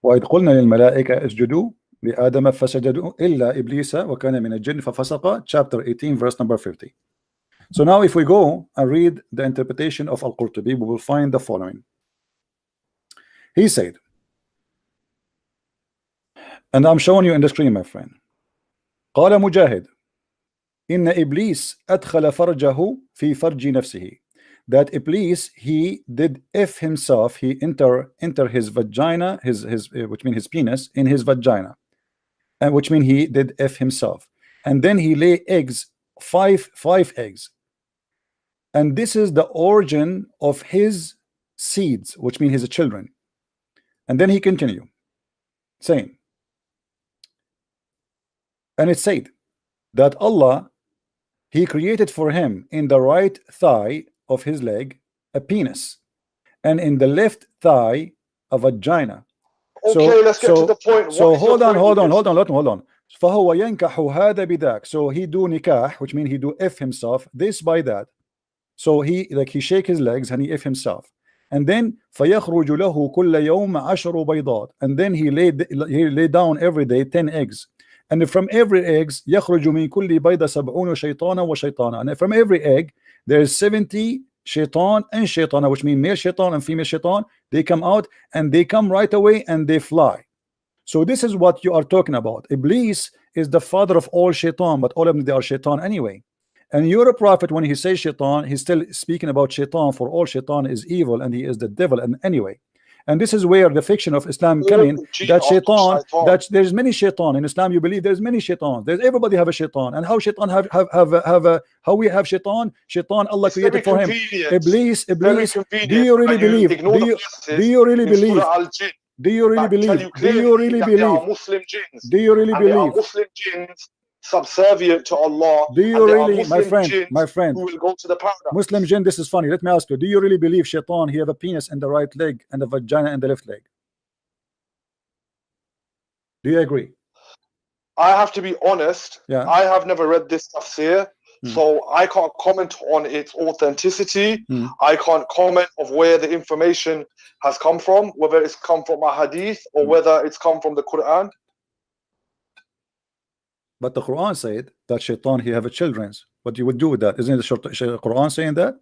وَإِذْ قُلْنَا لِلْمَلَائِكَةِ اسْجُدُوا لِآدَمَ فَسَجَدُوا إِلَّا إِبْلِيسَ وَكَانَ مِنَ الْجِنِّ فَفَسَقَ, chapter 18, verse number 50. So now if we go and read the interpretation of Al-Qurtubi, we will find the following. He said, and I'm showing you in the screen, my friend. قال مجاهد إن إبليس أدخل فرجه في فرج نفسه. That Iblis, he did if himself, he enter his vagina, his which means his penis, in his vagina, and which means he did if himself, and then he lay eggs, five eggs, and this is the origin of his seeds, which means his children. And then he continue saying, and it said that Allah, He created for him in the right thigh of his leg a penis, and in the left thigh a vagina. Okay, let's get to the point. So hold on. فهو ينكح هذا بذاك. So he do nikah, which means he do if himself, this by that. So he shake his legs and he if himself. And then فيخرج له كل يوم 10 بيضات. And then he lay down every day 10 eggs. And from every eggs يخرج من كل بيضة 70 شيطانا وشيطانا. And from every egg there is 70 shaitan and shaitana, which means male shaitan and female shaitan. They come out and they come right away and they fly. So this is what you are talking about. Iblis is the father of all shaitan, but all of them, they are shaitan anyway. And your prophet, when he says shaitan, he's still speaking about shaitan, for all shaitan is evil and he is the devil. And anyway, and this is where the fiction of Islam come in, that shaitan, that there's many shaitan in Islam. You believe there's many shaitan. There's everybody have a shaitan. And how shaitan how we have shaitan? Shaitan Allah created for him. Iblis. Do you really believe? Do you really believe? Do you really believe? Do you really believe? Muslim jinns. Do you really believe? Muslim jinns subservient to Allah. Do you really, my friend, who will go to the paradise? Muslim jinn, this is funny. Let me ask you, do you really believe shaitan, he have a penis in the right leg and a vagina in the left leg? Do you agree? I have to be honest. Yeah. I have never read this tafsir, so I can't comment on its authenticity. I can't comment of where the information has come from, whether it's come from a hadith or whether it's come from the Quran. But the Quran said that shaitan, he have a children's. What you would do with that? Isn't it the Quran saying that?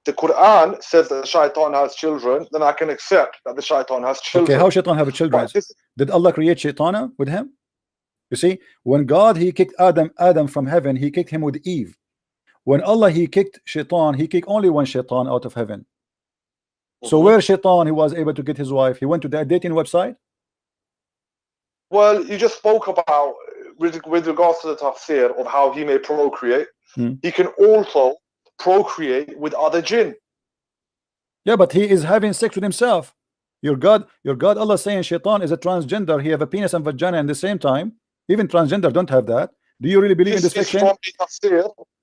The Quran says that the shaitan has children, then I can accept that the shaitan has children. Okay, how shaitan have a children? Did Allah create shaitan with him? You see, when God, he kicked Adam from heaven, he kicked him with Eve. When Allah, he kicked shaitan, he kicked only one shaitan out of heaven. So where shaitan, he was able to get his wife? He went to that dating website? Well, you just spoke about, with regards to the tafsir of how he may procreate, he can also procreate with other jinn. Yeah, but he is having sex with himself. Your God Allah saying shaitan is a transgender. He have a penis and vagina at the same time. Even transgender don't have that. Do you really believe in this fiction?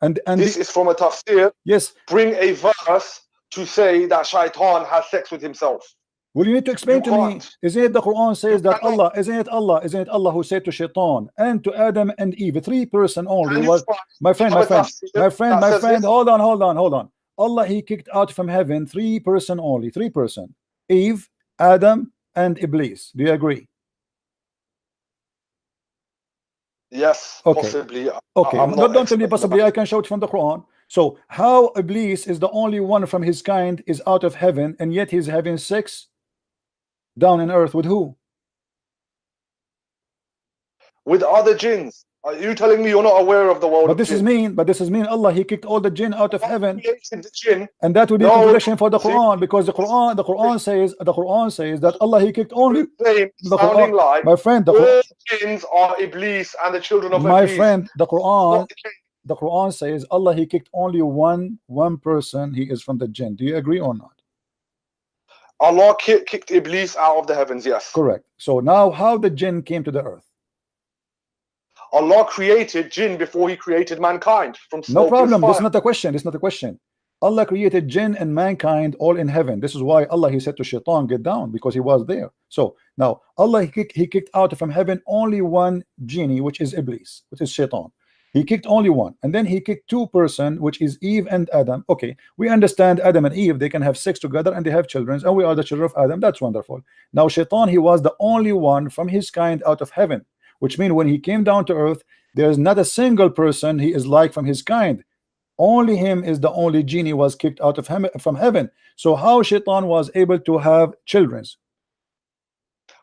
And this is from a tafsir. Yes. Bring a verse to say that shaitan has sex with himself. Well, you need to explain to me. Isn't it the Quran says that Allah? Isn't it Allah who said to shaitan and to Adam and Eve, 3 person only? Was my friend. Hold on. Allah, he kicked out from heaven 3 person only. 3 person. Eve, Adam, and Iblis. Do you agree? Yes, okay. Possibly. Okay, don't tell me possibly. I can show it from the Quran. So how Iblis is the only one from his kind is out of heaven, and yet he's having sex down in earth with who? With other jinns. Are you telling me you're not aware of the world? But this is mean. Allah, he kicked all the jinn out of heaven, and that would be contradiction for the Quran, because the Quran says that Allah, he kicked only the Quran. Like my friend, all jinns are Iblis and the children of my Iblis. friend, the Quran says Allah, he kicked only one person. He is from the jinn. Do you agree or not? Allah kicked Iblis out of the heavens. Yes. Correct. So now, how the jinn came to the earth? Allah created jinn before he created mankind from smoke. No problem. This is not a question. Allah created jinn and mankind all in heaven. This is why Allah, he said to Shaitan, get down, because he was there. So now Allah, he kicked out from heaven only one genie, which is Iblis, which is Shaitan. He kicked only one, and then he kicked two person, which is Eve and Adam. Okay, we understand Adam and Eve, they can have sex together and they have children, and we are the children of Adam. That's wonderful. Now Shaitan, he was the only one from his kind out of heaven, which means when he came down to earth, there's not a single person he is like from his kind. Only him is the only genie was kicked out of him from heaven. So how Shaitan was able to have children?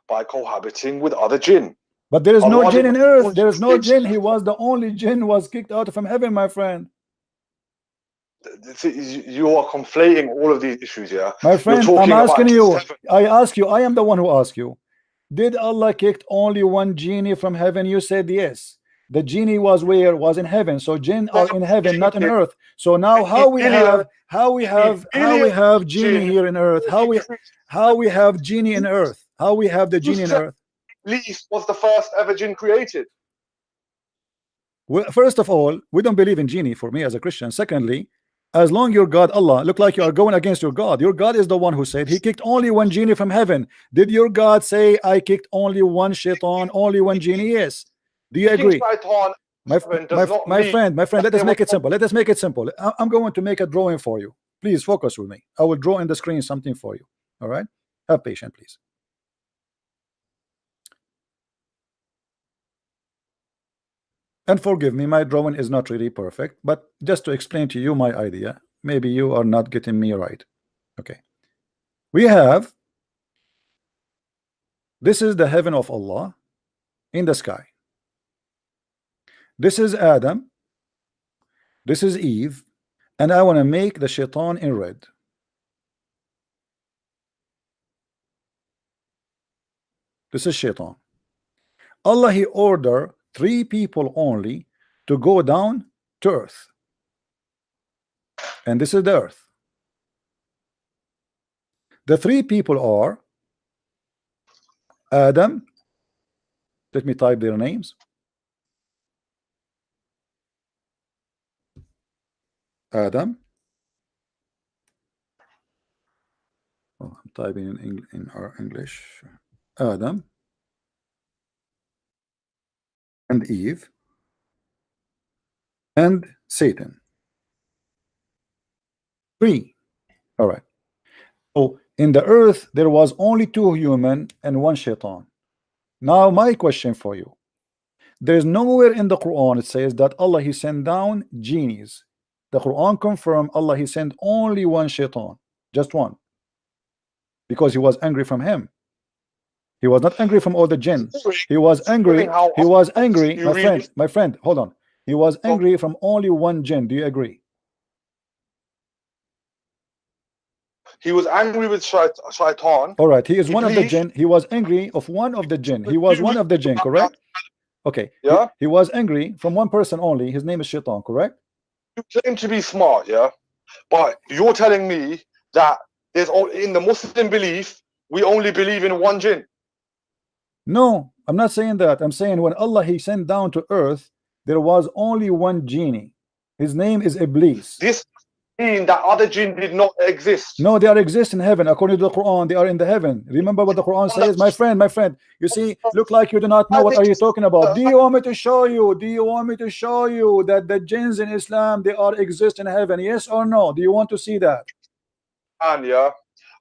By cohabiting with other jinn. But there is no Allah jinn in didn't earth. want There is no to- jinn. He was the only jinn was kicked out from heaven, my friend. You are conflating all of these issues, yeah? My friend, I'm talking about asking you. seven- I ask you. I am the one who asked you. Did Allah kicked only one genie from heaven? You said yes. The genie was where? Was in heaven. So jinn are in heaven, not in earth. So now how we have genie here in earth? How we have genie in earth? How we have the genie in earth? Iblis was the first ever jinn created. Well, first of all, we don't believe in genie for me as a Christian. Secondly, as long your God Allah look like you are going against your God. Your God is the one who said he kicked only one genie from heaven. Did your God say I kicked only one shaitan, only one genie? Yes. Do you agree? My friend, let us make it simple. Let us make it simple. I'm going to make a drawing for you. Please focus with me. I will draw in the screen something for you. All right? Have patience, please. And forgive me, my drawing is not really perfect, but just to explain to you my idea, maybe you are not getting me right. Okay. We have, this is the heaven of Allah in the sky. This is Adam. This is Eve. And I want to make the shaitan in red. This is shaitan. Allah, he ordered 3 people only to go down to earth. And this is the earth. The 3 people are Adam. Let me type their names. Adam. Oh, I'm typing in our English. Adam and Eve and Satan. 3. All right. So in the earth there was only 2 human and 1 shaitan. Now my question for you. There is nowhere in the Quran it says that Allah he sent down genies. The Quran confirmed Allah he sent only 1 shaitan, just 1, because he was angry from him. He was not angry from all the jinn. He was angry. He was angry. My friend, hold on. He was angry from only 1 jinn. Do you agree? He was angry with shaitan. All right. He is one of the jinn. He was angry of one of the jinn. He was one of the jinn, correct? Okay. Yeah. He was angry from 1 person only. His name is Shaitan, correct? You claim to be smart, yeah, but you're telling me that there's in the Muslim belief we only believe in 1 jinn. No, I'm not saying that. I'm saying when Allah he sent down to earth, there was only 1 genie. His name is Iblis. This mean that other jinn did not exist. No, they are exist in heaven. According to the Quran, they are in the heaven. Remember what the Quran says? My friend, you see, look like you do not know what are you talking about. Do you want me to show you? Do you want me to show you that the jinns in Islam, they are exist in heaven? Yes or no? Do you want to see that? And yeah,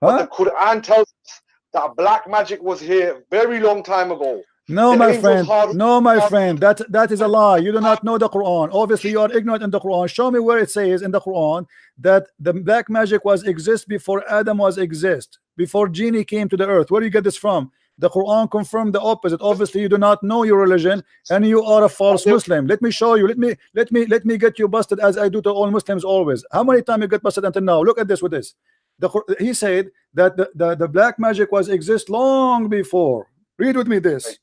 but the Quran tells us that black magic was here very long time ago. No, my friend. No, my friend. That is a lie. You do not know the Quran. Obviously, you are ignorant in the Quran. Show me where it says in the Quran that the black magic was exist before Adam was exist, before genie came to the earth. Where do you get this from? The Quran confirmed the opposite. Obviously, you do not know your religion, and you are a false Muslim. Let me show you. Let me get you busted as I do to all Muslims always. How many times you get busted until now? Look at this with this. He said that the black magic was exist long before. Read with me this.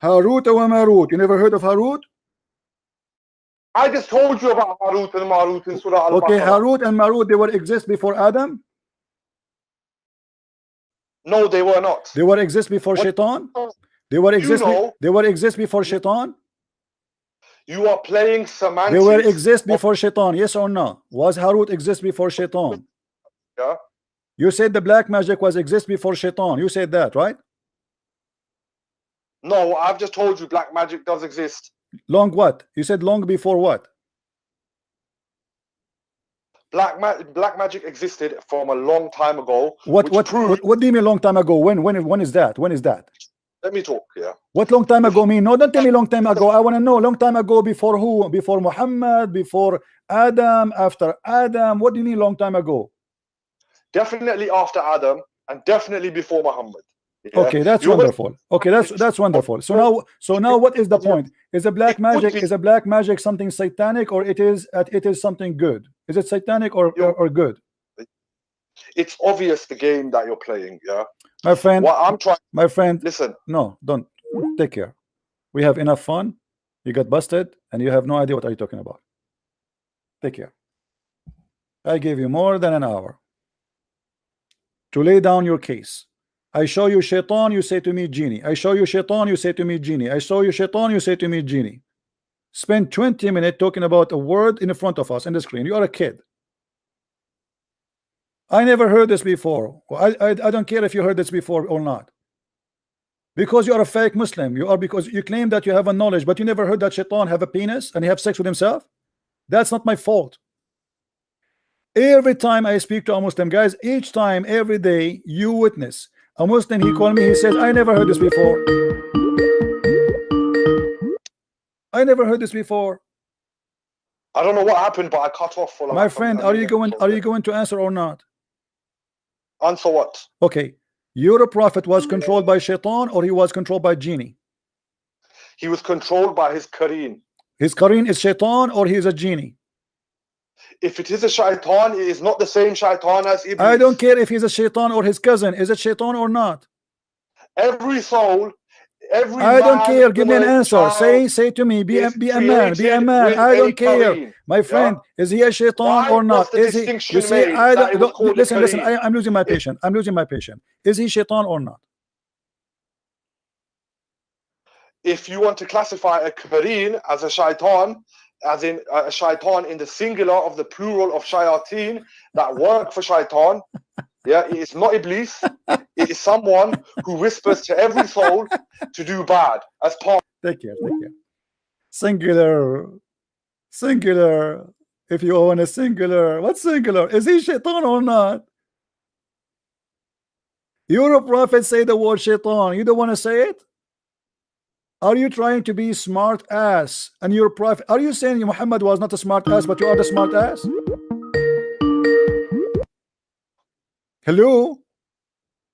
Harut wa Marut. You never heard of Harut? I just told you about Harut and Marut in Surah Al-Baqarah. Okay, Harut and Marut, they were exist before Adam? No, they were not. They were exist before Shaitan? They were exist before Shaitan? You are playing semantics. They will exist before Shaitan, yes or no? Was Harut exist before Shaitan? Yeah. You said the black magic was exist before Shaitan. You said that, right? No, I've just told you black magic does exist. Long what? You said long before what? Black magic existed from a long time ago. What do you mean long time ago? When is that? When is that? Let me talk, yeah. What long time ago mean? No, don't tell me long time ago. I want to know long time ago before who? Before Muhammad, before Adam, after Adam. What do you mean long time ago? Definitely after Adam and definitely before Muhammad. Yeah? Okay, that's wonderful. Okay, that's wonderful. So now what is the point? Is a black magic something satanic, or it is something good? Is it satanic or good? It's obvious the game that you're playing, yeah. My friend, what I'm trying, my friend, listen. No, don't. Take care. We have enough fun. You got busted and you have no idea what are you talking about. Take care. I gave you more than an hour to lay down your case. I show you Shaitan, you say to me genie. I show you Shaitan, you say to me genie. I show you Shaitan, you say to me genie. Spend 20 minutes talking about a word in front of us in the screen. You are a kid. I never heard this before. I don't care if you heard this before or not. Because you are a fake Muslim. You are, because you claim that you have a knowledge, but you never heard that Shaitan have a penis and he have sex with himself. That's not my fault. Every time I speak to a Muslim, guys, each time, every day, you witness a Muslim, he called me, he says, I never heard this before. I never heard this before. I don't know what happened, but I cut off for like my friend. Are you going to answer or not? Answer what? Okay, your prophet was controlled by Shaitan or he was controlled by genie? He was controlled by his Qareen. His Qareen is Shaitan or he is a genie? If it is a Shaitan, it is not the same Shaitan as Iblis. I don't care if he's a Shaitan or his cousin. Is it Shaitan or not? Every soul, every I don't care. Give me an answer. child Say to me. Be a man. Be a created man. with I a don't care, Qareen. my friend. Yeah? Is he a Shaitan Why or not? was the Is he? distinction You see, made I that it was don't called a listen. Qareen? I'm losing my patience. I'm losing my patience. Is he Shaitan or not? If you want to classify a Qareen as a Shaitan, as in a Shaitan in the singular of the plural of Shayateen that work for Shaitan, yeah, it is not Iblis. It is someone who whispers to every soul to do bad as part. Take care. Take care. Singular. If you own a singular, what's singular? Is he Shaitan or not? Your prophet say the word Shaitan. You don't want to say it? Are you trying to be smart ass? And your prophet, are you saying Muhammad was not a smart ass, but you are the smart ass? Hello?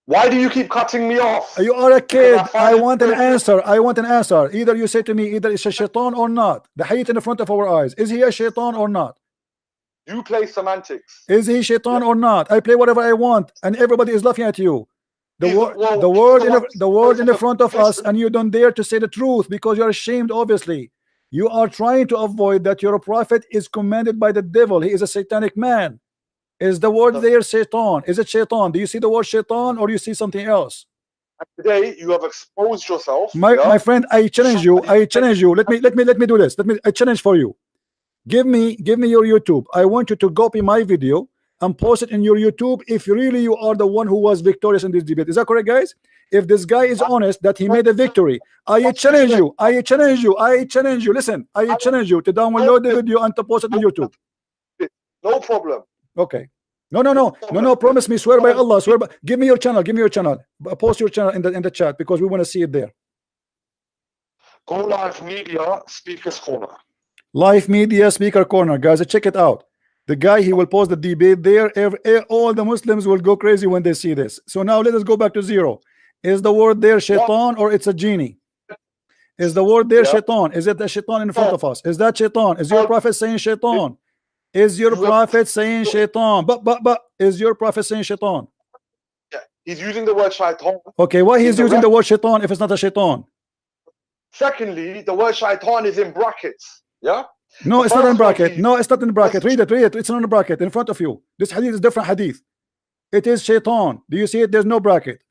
Why do you keep cutting me off? You are a kid. I want an answer. I want an answer. Either you say to me, either it's a Shaitan or not. The hadith in the front of our eyes. Is he a Shaitan or not? You play semantics. Is he Shaitan or not? I play whatever I want, and everybody is laughing at you. The word in the front of us, and you don't dare to say the truth because you're ashamed. Obviously, you are trying to avoid that your prophet is commanded by the devil. He is a satanic man. Is the word there Shaitan? Is it Shaitan? Do you see the word Shaitan or you see something else? Today you have exposed yourself. My friend, I challenge you. I challenge you. Let me do this. I challenge for you. Give me your YouTube. I want you to copy my video and post it in your YouTube if really you are the one who was victorious in this debate. Is that correct, guys? If this guy is honest that he made a victory, I challenge you. I challenge you. I challenge you. Listen, I challenge you to download the video and to post it on YouTube. No problem. Okay. No. Promise me. Swear by Allah. Swear by. Give me your channel. Give me your channel. Post your channel in the chat because we want to see it there. Go Live Media Speakers Corner. Live Media Speaker Corner, guys. Check it out. The guy, he will post the debate there. All the Muslims will go crazy when they see this. So now let us go back to zero. Is the word there Shaitan or it's a genie? Is the word there Shaitan? Is it the Shaitan in front of us? Is that Shaitan? Is your prophet saying Shaitan? Is your prophet saying Shaitan? But is your prophet saying Shaitan? Yeah, he's using the word Shaitan. Okay, why he's using the word Shaitan if it's not a Shaitan? Secondly, the word Shaitan is in brackets. Yeah. No, it's not in bracket. No, it's not in bracket. Read it. It's not in bracket in front of you. This hadith is different hadith. It is Shaitan. Do you see it? There's no bracket.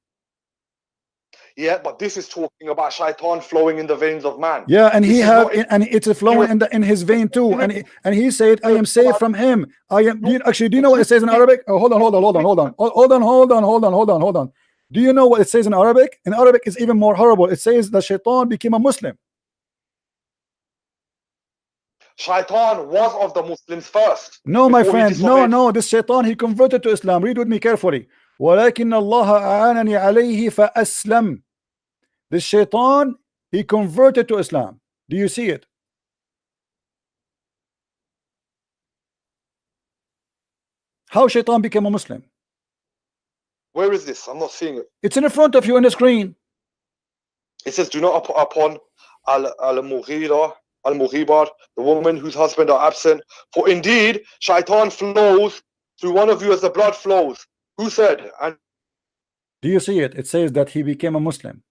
Yeah, but this is talking about shaitan flowing in the veins of man. Yeah, and he This is have not and it's flowing in his vein too, and he said, I am safe from him. I am. Do you know what it says in Arabic? Oh, hold on. Do you know what it says in Arabic? In Arabic, it's even more horrible. It says that shaitan became a Muslim. Shaitan was of the Muslims first. No, my friend. No. This shaitan, he converted to Islam. Read with me carefully. ولكن الله أعانني عليه فأسلم. This shaitan, he converted to Islam. Do you see it? How shaitan became a Muslim? Where is this? I'm not seeing it. It's in front of you on the screen. It says, do not put upon al-Mughibar, the woman whose husband are absent. For indeed, shaitan flows through one of you as the blood flows. Who said? And do you see it? It says that he became a Muslim.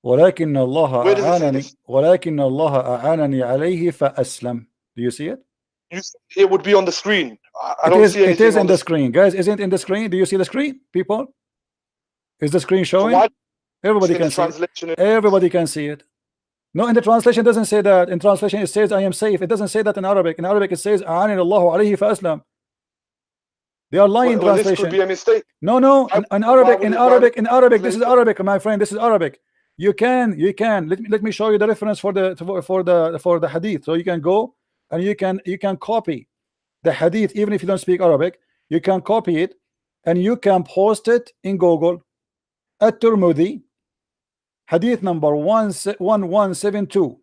ولكن الله أعانني عليه فأسلم. Do you see it? It would be on the screen. I don't see anything. It is in the screen, guys. Isn't it in the screen? Do you see the screen, people? Is the screen showing? Everybody can see it. Everybody can see it. No, in the translation it doesn't say that. In translation it says I am safe. It doesn't say that in Arabic. In Arabic it says أعانني الله عليه فأسلم. They are lying translation. This could be a mistake. No. In Arabic. This is Arabic, my friend. This is Arabic. You can. Let me show you the reference for the hadith. So you can go and you can copy the hadith, even if you don't speak Arabic. You can copy it and you can post it in Google. At-Tirmidhi, hadith number 1172.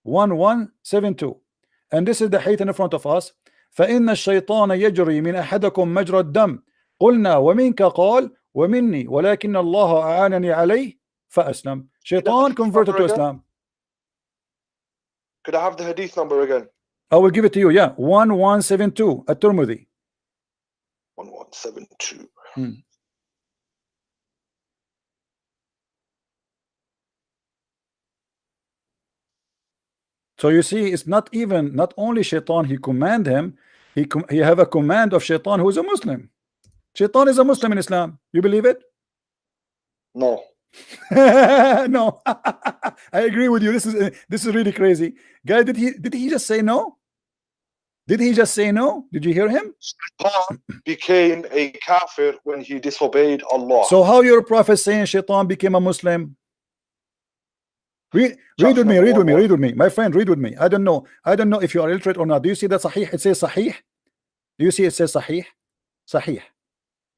1172. And this is the hadith in front of us. فإن الشيطان يجري من أحدكم مجرى الدم قلنا ومنك قال ومني ولكن الله أعانني عليه فأسلم. Shaitan converted to Islam. Could I have the hadith number again? I will give it to you. Yeah, 1172 At-Tirmidhi. 1172. So you see, it's not only shaitan he command him, he have a command of shaitan who is a Muslim. Shaitan is a Muslim in Islam. You believe it? No. No. I agree with you. This is really crazy. Guy, did he just say no? Did he just say no? Did you hear him? Shaitan became a kafir when he disobeyed Allah. So how your prophet saying shaitan became a Muslim? Read with me, my friend. Read with me. I don't know if you are illiterate or not. Do you see that Sahih? It says Sahih. Do you see it says Sahih? Sahih.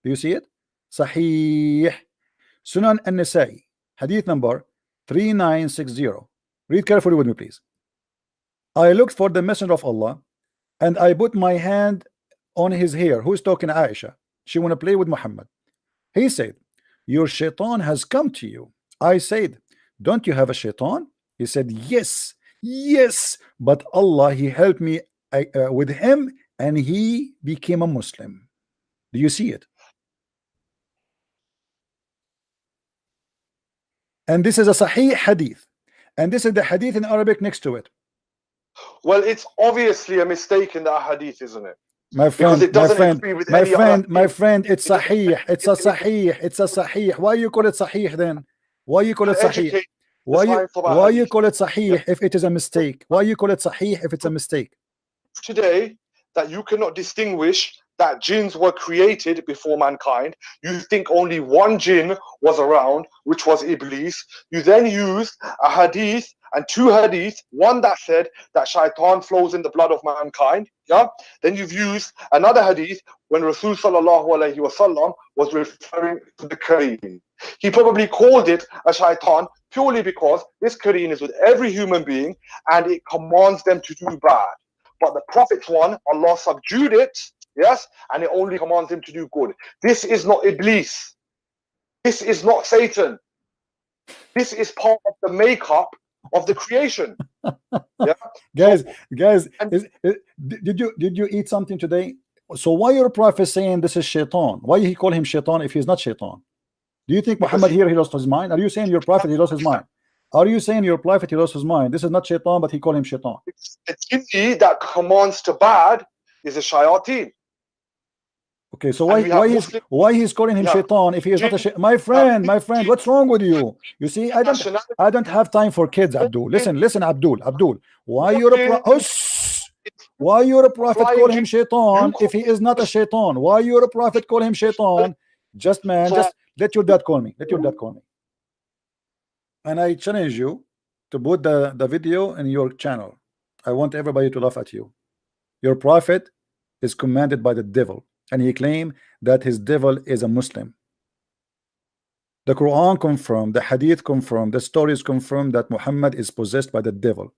Do you see it? Sahih. Sunan An-Nasa'i, hadith number 3960. Read carefully with me, please. I looked for the messenger of Allah and I put my hand on his hair. Who's talking? Aisha. She want to play with Muhammad. He said, your shaitan has come to you. I said, don't you have a shaitan? He said, yes, but Allah, he helped me with him and he became a Muslim. Do you see it? And this is a Sahih hadith, and this is the hadith in Arabic next to it. Well, it's obviously a mistake in that hadith, isn't it? My friend, it's Sahih. It's a Sahih. Why you call it Sahih then? Why you call it Sahih? Why you call it Sahih if it is a mistake? Why you call it Sahih if it's a mistake? Today, that you cannot distinguish that jinns were created before mankind. You think only one jinn was around, which was Iblis. You then used a hadith and two hadiths, one that said that shaitan flows in the blood of mankind. Yeah. Then you've used another hadith when Rasul sallallahu alaihi wasallam was referring to the Kareem. He probably called it a shaitan purely because this Kareem is with every human being and it commands them to do bad. But the Prophet's one, Allah subdued it, yes, and it only commands him to do good. This is not Iblis. This is not Satan. This is part of the makeup of the creation. Yeah? Guys, did you eat something today? So why your prophet saying this is shaitan? Why he call him shaitan if he's not shaitan? Do you think Muhammad here he lost his mind? Are you saying your prophet he lost his mind? Are you saying your prophet he lost his mind? This is not shaitan, but he called him shaitan. The jinni that commands to bad is a shayateen. Okay, so And we have why he's calling him we have shaitan if he is not a jinn, my friend, jinn what's wrong with you? You see, I don't nationality. have time for kids, Abdul. Listen, Abdul. Why you're a Muslim why you're a prophet call flying him jinn. You shaitan if call he him is not a shaitan? Why you're a prophet call him shaitan? Just man, so just let your dad call me. Let your dad call me. And I challenge you to put the video in your channel. I want everybody to laugh at you. Your prophet is commanded by the devil, and he claimed that his devil is a Muslim. The Quran confirmed, the Hadith confirmed, the stories confirmed that Muhammad is possessed by the devil.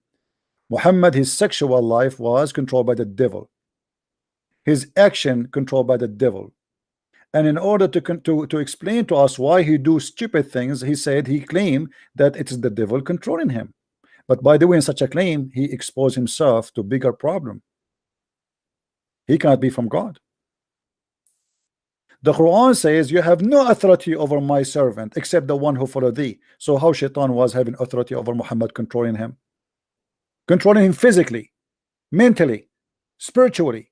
Muhammad, his sexual life was controlled by the devil. His action controlled by the devil. And in order to explain to us why he do stupid things, he claimed that it is the devil controlling him. But by doing such a claim, he exposed himself to bigger problem. He cannot be from God. The Quran says you have no authority over my servant except the one who follow thee. So how shaitan was having authority over Muhammad, controlling him physically, mentally, spiritually,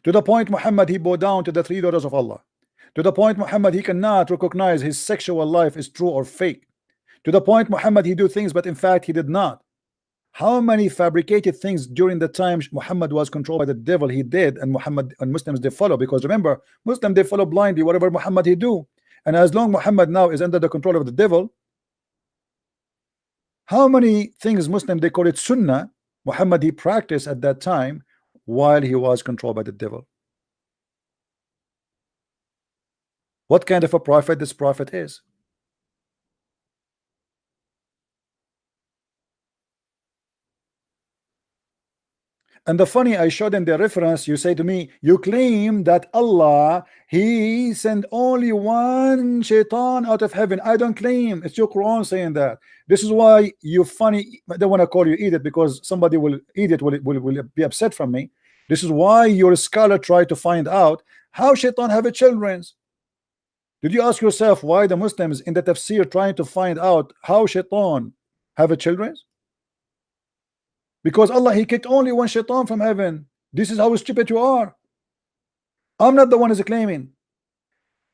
to the point Muhammad he bowed down to the three daughters of Allah, to the point Muhammad he cannot recognize his sexual life is true or fake, to the point Muhammad he do things but in fact he did not. How many fabricated things during the time Muhammad was controlled by the devil he did, and Muhammad and Muslims they follow, because remember, Muslims they follow blindly whatever Muhammad he do. And as long Muhammad now is under the control of the devil, how many things Muslim they call it Sunnah Muhammad he practiced at that time while he was controlled by the devil? What kind of a prophet this prophet is? And the funny, I showed them the reference. You say to me, you claim that Allah he sent only one shaitan out of heaven. I don't claim. It's your Quran saying that. This is why you funny. I don't want to call you idiot because somebody will idiot will be upset from me. This is why your scholar tried to find out how shaitan have a children. Did you ask yourself why the Muslims in the tafsir trying to find out how shaitan have a children? Because Allah he kicked only one shaitan from heaven. This is how stupid you are. I'm not the one who's claiming.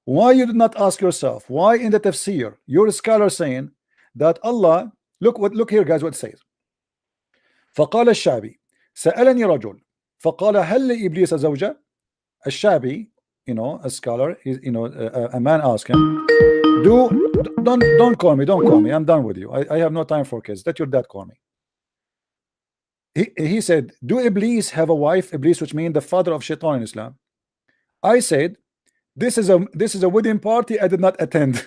Why you did not ask yourself why in the tafsir your scholar saying that Allah, look here guys what it says. فقال الشعبي سألني رجل فقال هل لإبليس زوجة. الشعبي, a scholar, a man asked him, don't call me, I'm done with you. I have no time for kids. Let your dad call me. He said, do Iblis have a wife? Iblis, which means the father of Shaitan in Islam. I said, this is a wedding party I did not attend.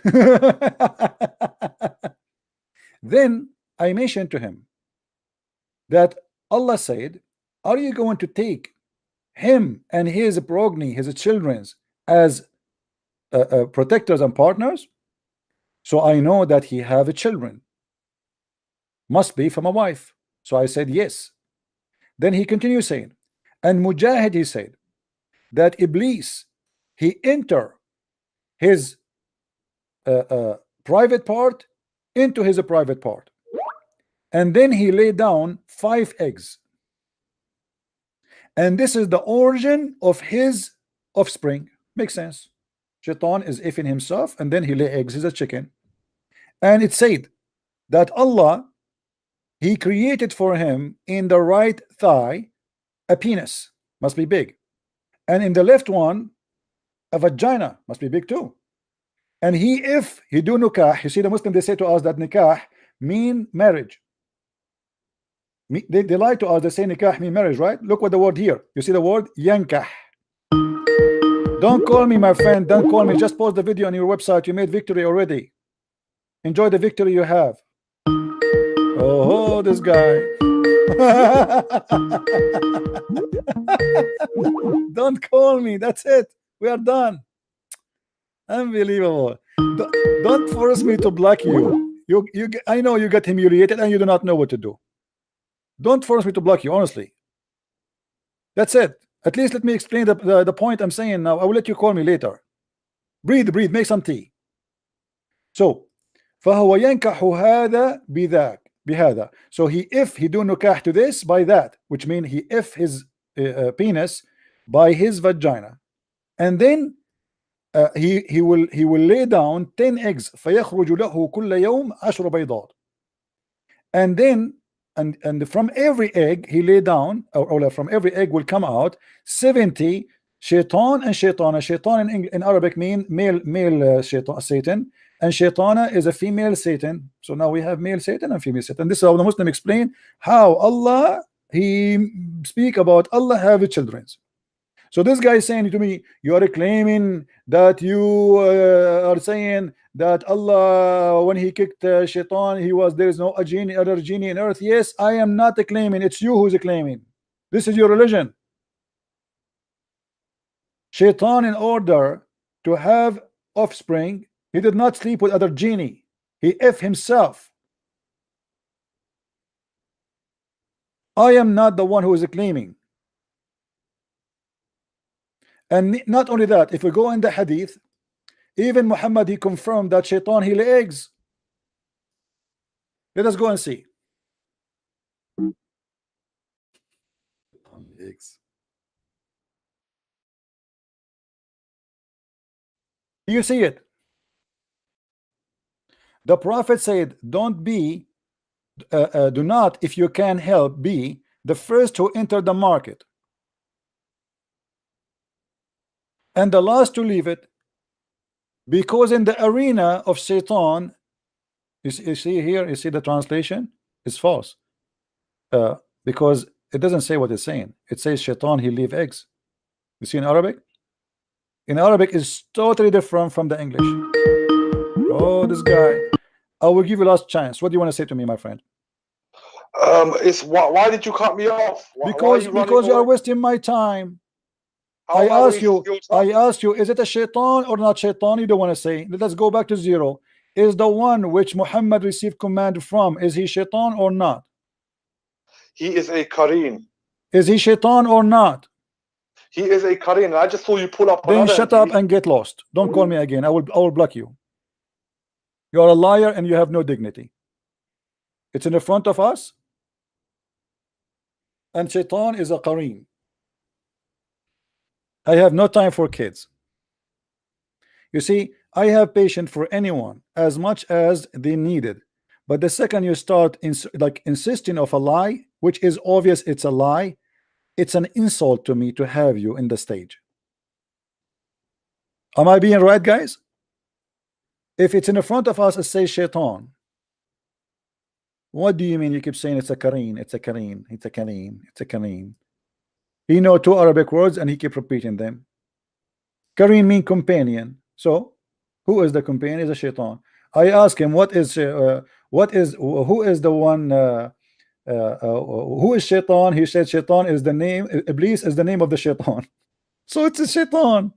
Then I mentioned to him that Allah said, are you going to take him and his progeny, his children, as protectors and partners? So I know that he have children, must be from a wife. So I said yes. Then he continued saying, and Mujahid he said that Iblis he enter his private part into his private part, and then he lay down 5 eggs, and this is the origin of his offspring. Makes sense. Shaitan is ifing himself and then he lay eggs. He's a chicken. And it said that Allah he created for him in the right thigh a penis, must be big, and in the left one a vagina, must be big too. And if he do nikah, you see the Muslim they say to us that nikah mean marriage. They lie to us, they say nikah mean marriage, right? Look what the word here, you see the word yankah. Don't call me my friend, don't call me, just post the video on your website. You made victory already. Enjoy the victory you have. Oh, this guy. Don't call me, that's it, we are done. Unbelievable. Don't force me to block you. I know you get humiliated and you do not know what to do. Don't force me to block you, honestly. That's it. At least let me explain the point I'm saying now. I will let you call me later. Breathe, make some tea. So فهو ينكح هذا بذاك بهذا. So if he do nikah to this by that, which means he if his penis by his vagina. and then he will lay down 10 eggs. فيخرج له كل يوم 10 بيضات. And then and from every egg he lay down, or from every egg will come out 70 shaitan and shaitana. Shaitan in Arabic mean male Satan, and shaitana is a female Satan. So now we have male Satan and female Satan. This is how the Muslim explain how Allah, he speak about Allah have children. So this guy is saying to me, you are claiming that you are saying that Allah, when he kicked shaitan, there is no other genie in earth. Yes, I am not claiming, it's you who's claiming. This is your religion. Shaitan, in order to have offspring, he did not sleep with other genie. He himself. I am not the one who is claiming. And not only that, if we go in the hadith, even Muhammad, he confirmed that shaitan, he lay eggs. Let us go and see. Eggs. Do you see it? The Prophet said, don't be, do not, if you can help, be the first to enter the market and the last to leave it, because in the arena of Satan, you see here, you see the translation is false, because it doesn't say what it's saying. It says Shaitan, he leave eggs. You see in Arabic? In Arabic is totally different from the English. Oh, this guy. I will give you last chance. What do you want to say to me, my friend? It's why did you cut me off? Because you are wasting my time. I ask you, is it a shaitan or not shaitan? You don't want to say. Let us go back to zero. Is the one which Muhammad received command from, is he shaitan or not? He is a Kareen. Is he shaitan or not? He is a Kareen. I just saw you pull up. Then shut up and get lost. Don't call me again. I will block you. You are a liar and you have no dignity. It's in the front of us. And shaitan is a Kareen. I have no time for kids. You see, I have patience for anyone as much as they needed. But the second you start insisting of a lie, which is obvious it's a lie, it's an insult to me to have you in the stage. Am I being right, guys? If it's in the front of us, it says shaitan. What do you mean? You keep saying it's a Kareen, it's a Kareen, it's a Kareen, it's a Kareen. He know 2 Arabic words and he keep repeating them. Kareen mean companion. So who is the companion? Is a shaitan. I ask him, who is the one, who is shaitan? He said shaitan is the name, Iblis is the name of the shaitan. So it's a shaitan.